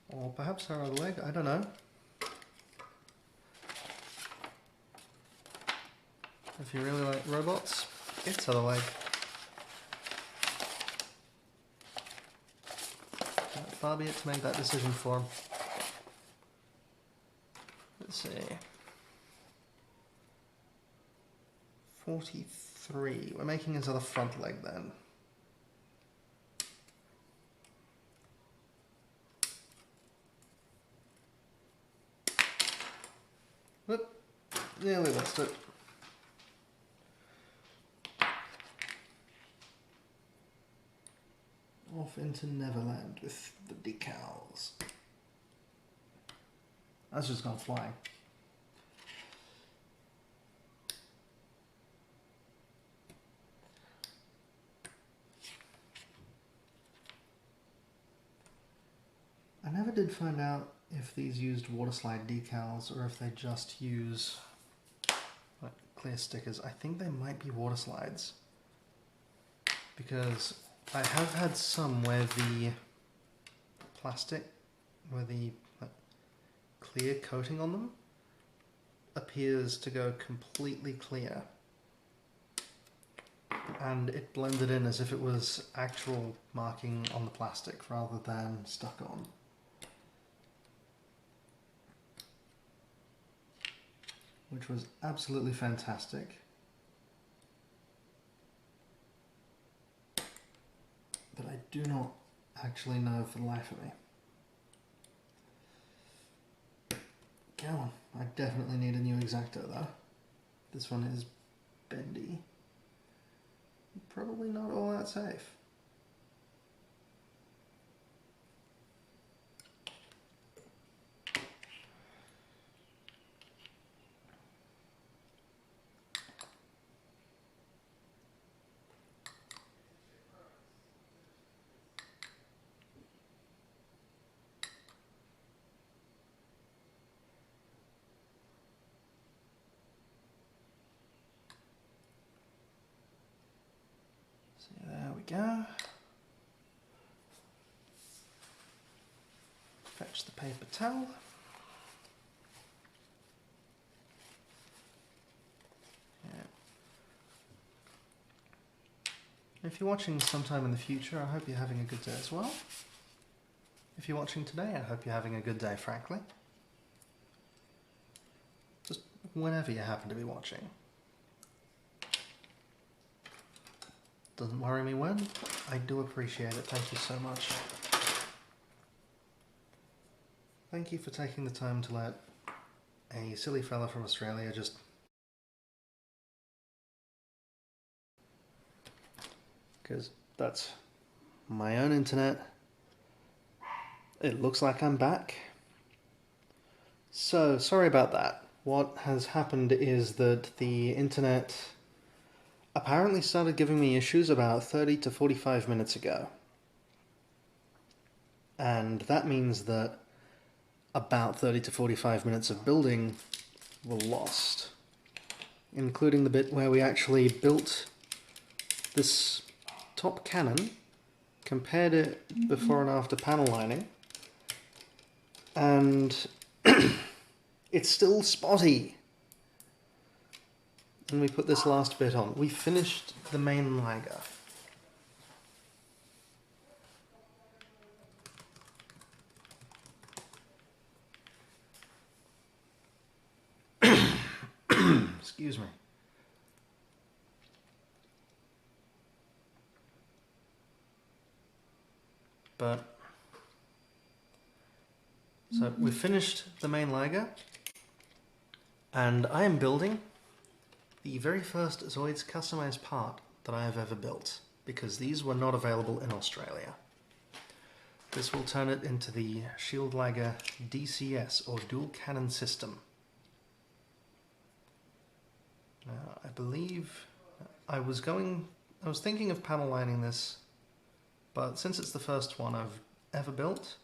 [SPEAKER 1] Or perhaps our other leg, I don't know. If you really like robots, its other leg. Far be it to make that decision for him. Let's see. 43. We're making his other front leg then. Whoop. Nearly lost it. Off into Neverland with the decals. That's just gone flying. I never did find out if these used water slide decals or if they just use like clear stickers. I think they might be water slides, because I have had some where the plastic, where the clear coating on them appears to go completely clear, and it blended in as if it was actual marking on the plastic rather than stuck on. Which was absolutely fantastic. But I do not actually know for the life of me. Go on. I definitely need a new X-Acto though. This one is bendy. Probably not all that safe. There we go. Fetch the paper towel. Yeah. If you're watching sometime in the future, I hope you're having a good day as well. If you're watching today, I hope you're having a good day, frankly. Just whenever you happen to be watching. Doesn't worry me when. I do appreciate it. Thank you so much. Thank you for taking the time to let a silly fella from Australia just... because that's my own internet. It looks like I'm back. So, sorry about that. What has happened is that the internet apparently started giving me issues about 30 to 45 minutes ago. And that means that about 30 to 45 minutes of building were lost, including the bit where we actually built this top cannon, compared it before and after panel lining, and it's still spotty. And we put this last bit on. We finished the main Liger. Excuse me. But so we finished the main Liger, and I am building the very first Zoids customized part that I have ever built, because these were not available in Australia. This will turn it into the Shield Liger DCS, or Dual Canon System. Now, I believe I was thinking of panel lining this, but since it's the first one I've ever built,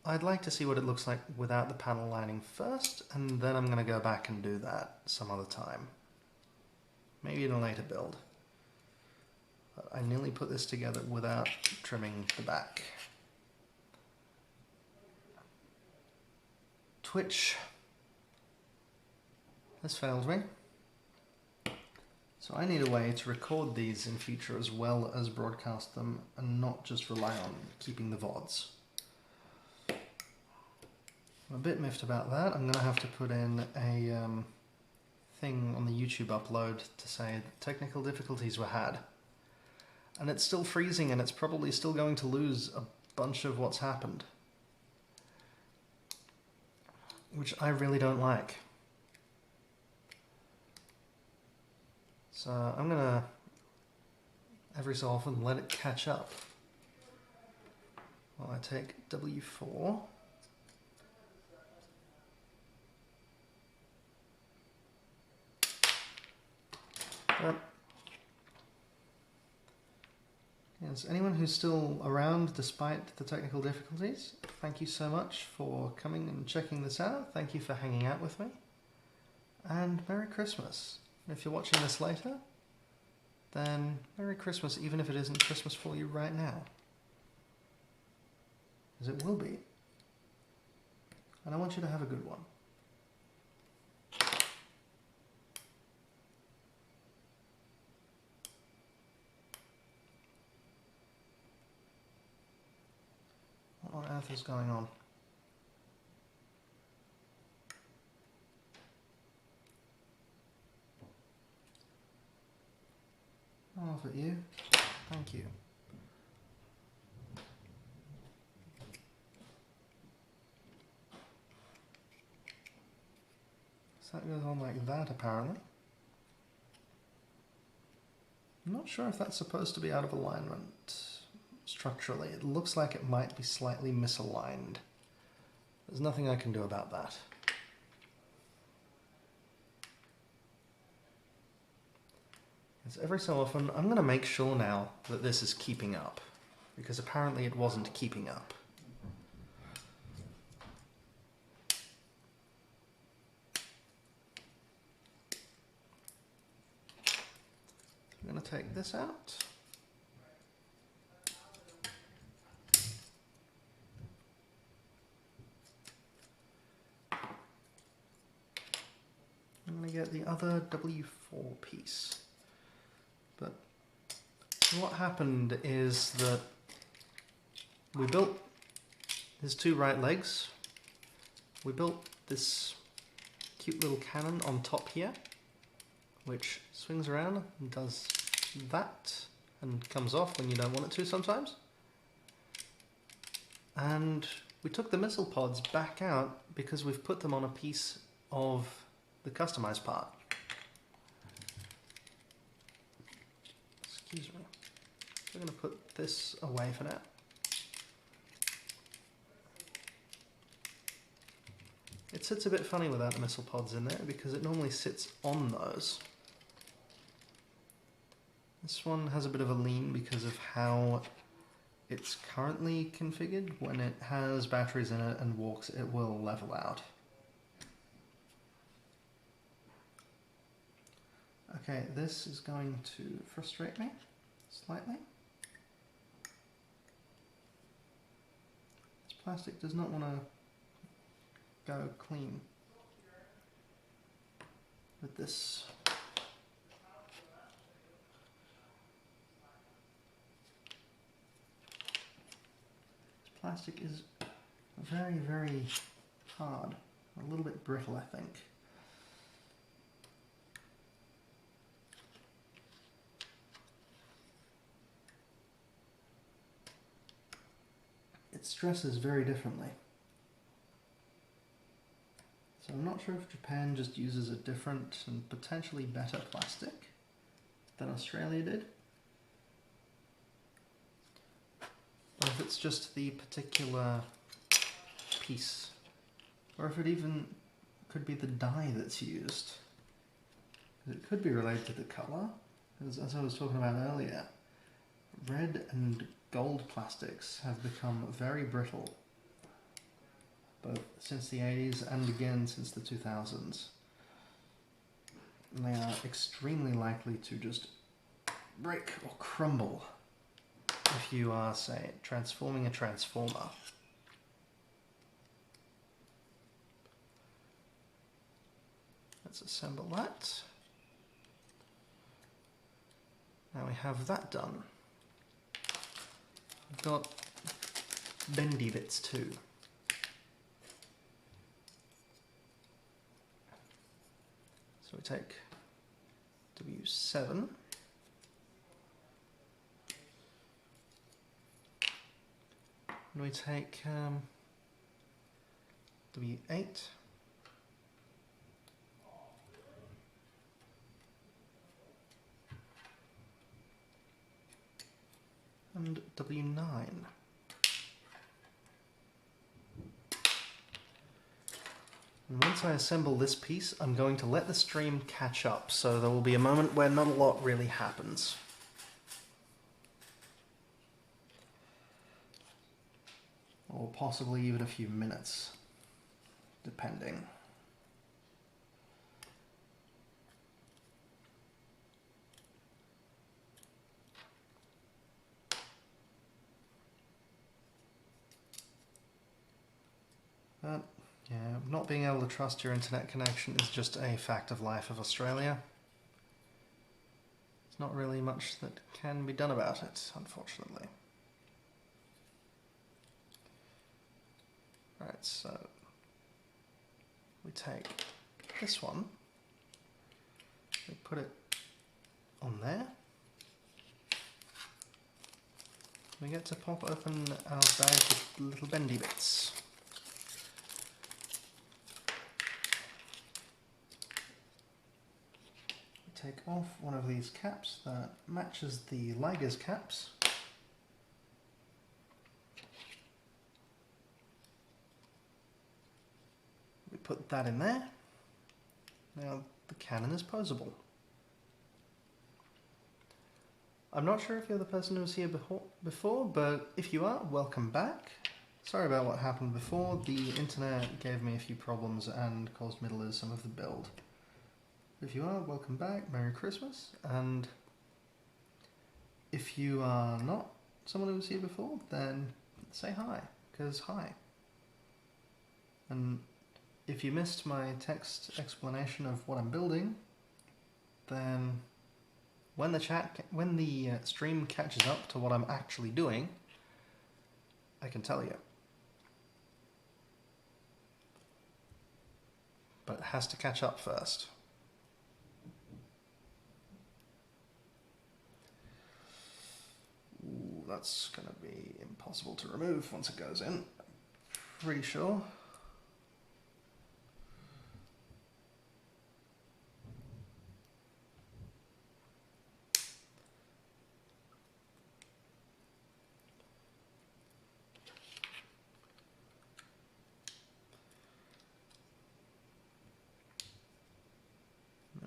[SPEAKER 1] I'd like to see what it looks like without the panel lining first, and then I'm going to go back and do that some other time. Maybe in a later build. But I nearly put this together without trimming the back. Twitch. This failed me. So I need a way to record these in future as well as broadcast them, and not just rely on keeping the VODs. I'm a bit miffed about that. I'm going to have to put in a thing on the YouTube upload to say technical difficulties were had. And it's still freezing, and it's probably still going to lose a bunch of what's happened. Which I really don't like. So I'm going to, every so often, let it catch up. Well, I take W4. But, yes, anyone who's still around despite the technical difficulties, thank you so much for coming and checking this out. Thank you for hanging out with me. And Merry Christmas. If you're watching this later, then Merry Christmas, even if it isn't Christmas for you right now. Because it will be. And I want you to have a good one. What on earth is going on? I'll offer you. Thank you. So that goes on like that, apparently. I'm not sure if that's supposed to be out of alignment structurally. It looks like it might be slightly misaligned. There's nothing I can do about that. Because every so often, I'm going to make sure now that this is keeping up. Because apparently it wasn't keeping up. I'm going to take this out. I'm going to get the other W4 piece. But what happened is that we built his two right legs. We built this cute little cannon on top here, which swings around and does that and comes off when you don't want it to sometimes. And we took the missile pods back out because we've put them on a piece of the customized part. Excuse me. We're going to put this away for now. It sits a bit funny without the missile pods in there because it normally sits on those. This one has a bit of a lean because of how it's currently configured. When it has batteries in it and walks, it will level out. Okay, this is going to frustrate me slightly. This plastic does not want to go clean with this. This plastic is very, very hard, a little bit brittle, I think. It stresses very differently. So I'm not sure if Japan just uses a different and potentially better plastic than Australia did, or if it's just the particular piece, or if it even could be the dye that's used. It could be related to the colour, as I was talking about earlier. Red and gold plastics have become very brittle, both since the 80s and again since the 2000s. And they are extremely likely to just break or crumble if you are, say, transforming a transformer. Let's assemble that. Now we have that done. We've got bendy bits too. So we take W7. And we take W8. And W9. And once I assemble this piece, I'm going to let the stream catch up, so there will be a moment where not a lot really happens. Or possibly even a few minutes, depending. But yeah, not being able to trust your internet connection is just a fact of life of Australia. There's not really much that can be done about it, unfortunately. Right, so we take this one, we put it on there. We get to pop open our bag with little bendy bits. We take off one of these caps that matches the Liger's caps. We put that in there. Now the cannon is posable. I'm not sure if you're the person who was here before, but if you are, welcome back. Sorry about what happened before. The internet gave me a few problems and caused me to lose some of the build. If you are, welcome back. Merry Christmas. And if you are not someone who was here before, then say hi, because hi. And if you missed my text explanation of what I'm building, then when the stream catches up to what I'm actually doing, I can tell you. But it has to catch up first. Ooh, that's going to be impossible to remove once it goes in. Pretty sure.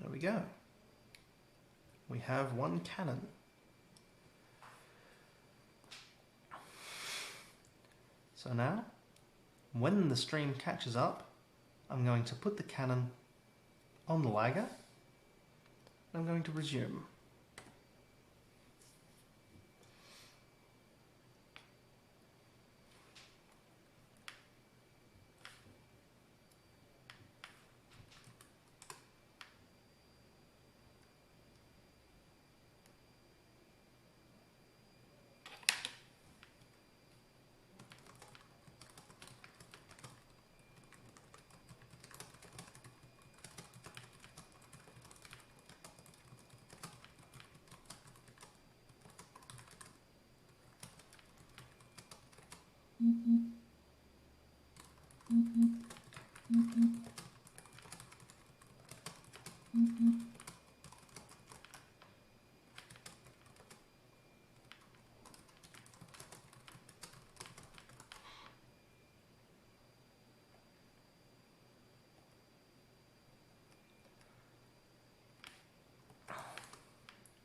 [SPEAKER 1] There we go. We have one cannon. So now, when the stream catches up, I'm going to put the cannon on the Liger, and I'm going to resume.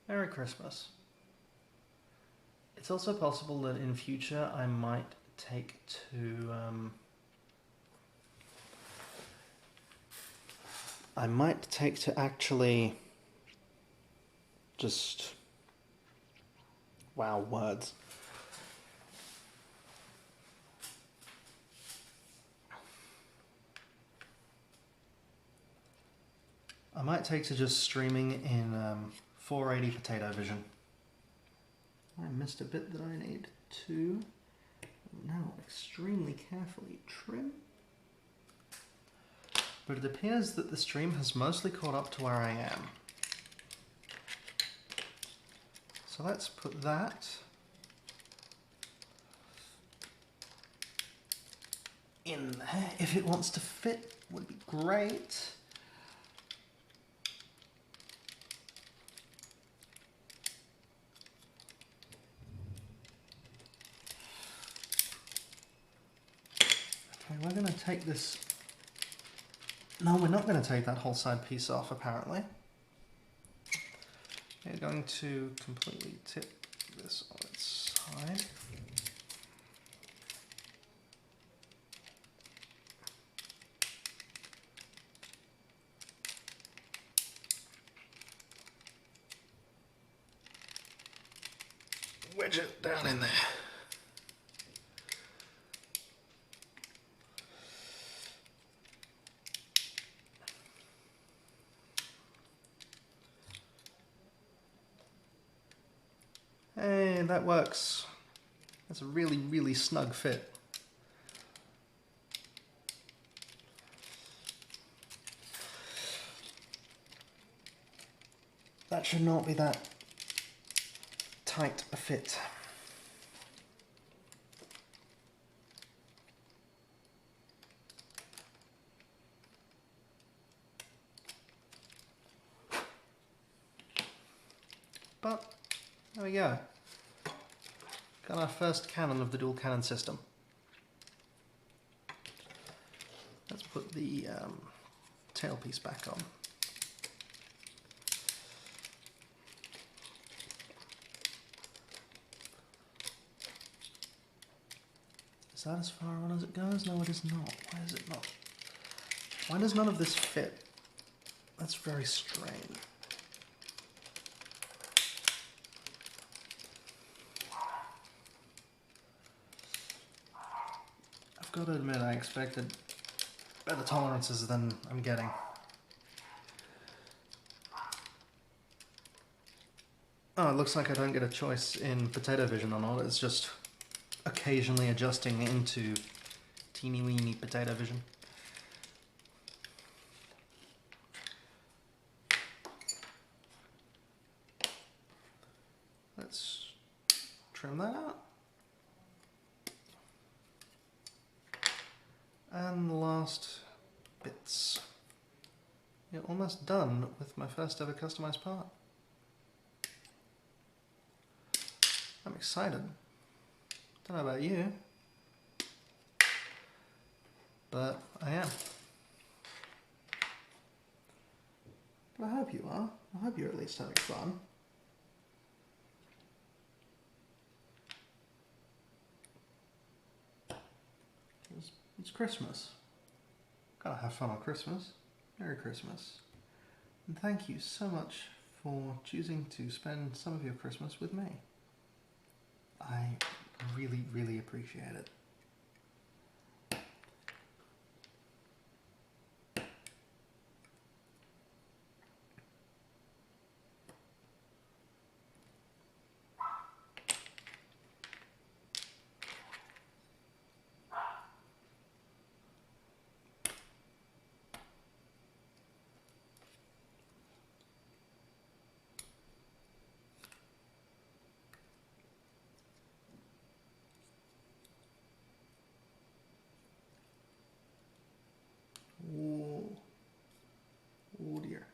[SPEAKER 1] Merry Christmas. It's also possible that in future I might take to actually just, wow, words. I might take to just streaming in 480 potato vision. I missed a bit that I need to now extremely carefully trim. But it appears that the stream has mostly caught up to where I am. So let's put that in there. If it wants to fit, would be great. Okay, we're going to take this. No, we're not going to take that whole side piece off, apparently. We're going to completely tip this on its side. Wedge it down in there. Hey, that works. That's a really, really snug fit. That should not be that tight a fit. But there we go. Got our first Canon of the Dual Canon system. Let's put the tailpiece back on. Is that as far on as it goes? No, it is not. Why is it not? Why does none of this fit? That's very strange. I've got to admit, I expected better tolerances than I'm getting. Oh, it looks like I don't get a choice in potato vision or not. It's just occasionally adjusting into teeny weeny potato vision. Let's trim that out. And the last bits. You're almost done with my first ever customized part. I'm excited. Don't know about you, but I am. But I hope you are. I hope you're at least having fun. It's Christmas. Gotta have fun on Christmas. Merry Christmas. And thank you so much for choosing to spend some of your Christmas with me. I really, really appreciate it. Oh dear.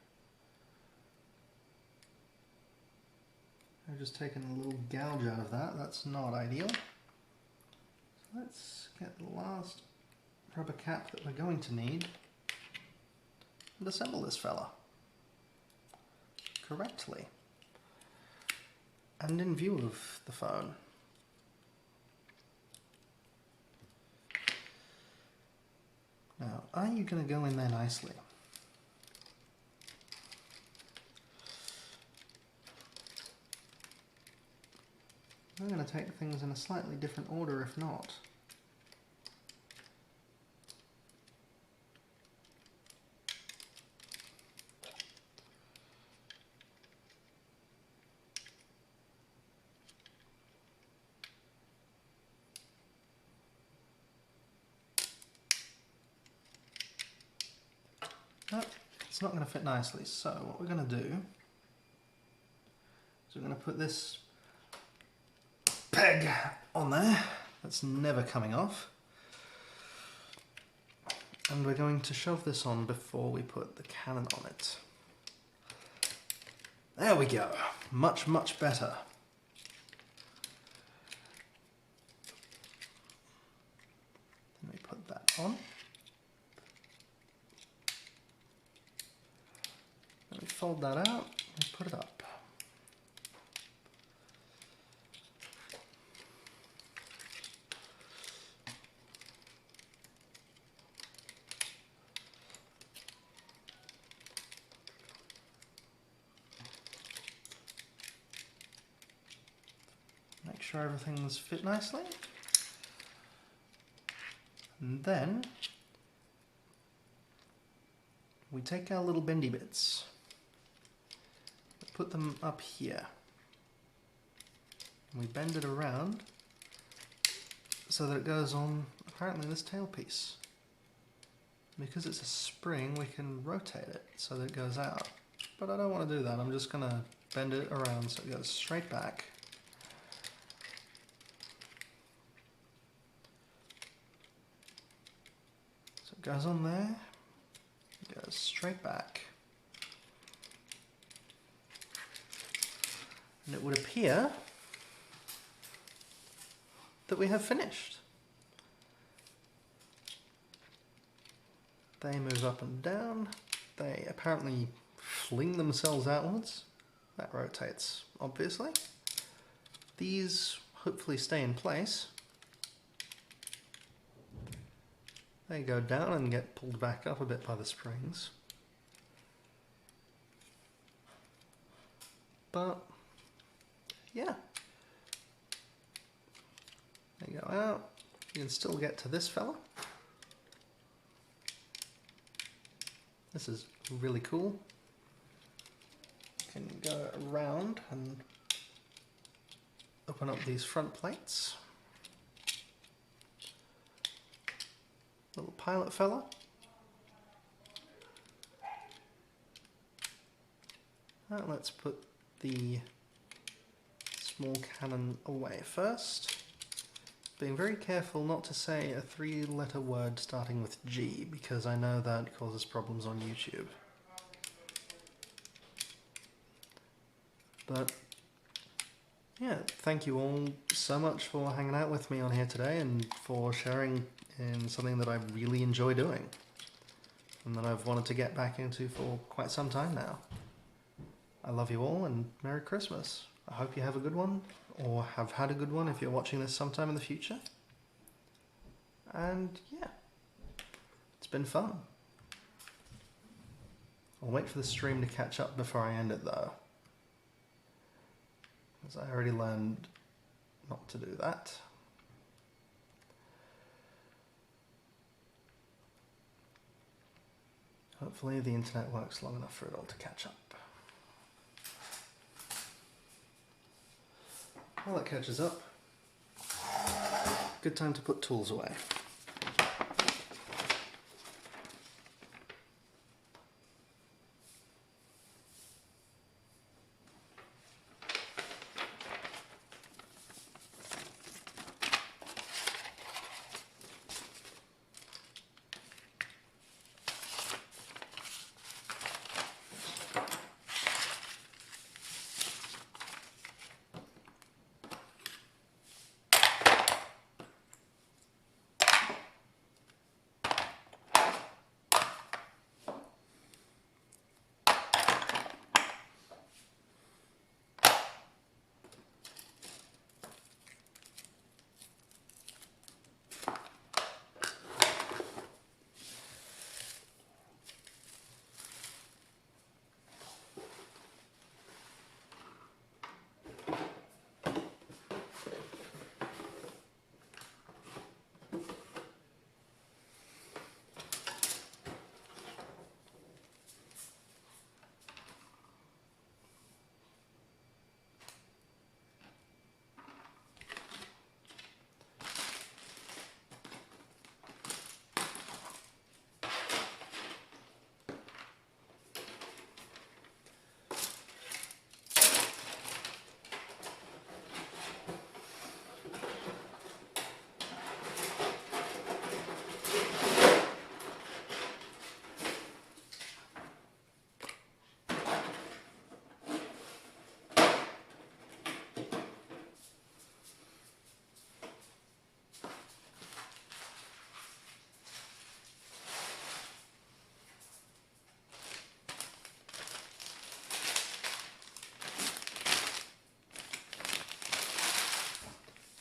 [SPEAKER 1] I've just taken a little gouge out of that. That's not ideal. So let's get the last rubber cap that we're going to need and assemble this fella correctly and in view of the phone. Now, are you going to go in there nicely? I'm going to take things in a slightly different order if not. Nope, it's not going to fit nicely, so what we're going to do is we're going to put this peg on there that's never coming off, and we're going to shove this on before we put the Canon on it. There we go, much, much better. Then we put that on. Then we fold that out and put it up. Make sure everything's fit nicely. And then we take our little bendy bits, put them up here. And we bend it around so that it goes on, apparently, this tailpiece. Because it's a spring, we can rotate it so that it goes out. But I don't want to do that. I'm just going to bend it around so it goes straight back. So it goes on there, it goes straight back. And it would appear that we have finished. They move up and down. They apparently fling themselves outwards. That rotates, obviously. These hopefully stay in place. They go down and get pulled back up a bit by the springs. But, yeah. They go out. You can still get to this fella. This is really cool. You can go around and open up these front plates. Little pilot fella. Let's put the small cannon away first. Being very careful not to say a 3-letter word starting with G, because I know that causes problems on YouTube. But yeah, thank you all so much for hanging out with me on here today and for sharing in something that I really enjoy doing and that I've wanted to get back into for quite some time now. I love you all and Merry Christmas. I hope you have a good one, or have had a good one if you're watching this sometime in the future. And yeah, it's been fun. I'll wait for the stream to catch up before I end it though, because I already learned not to do that. Hopefully the internet works long enough for it all to catch up. While it catches up, good time to put tools away.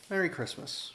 [SPEAKER 1] Merry Christmas.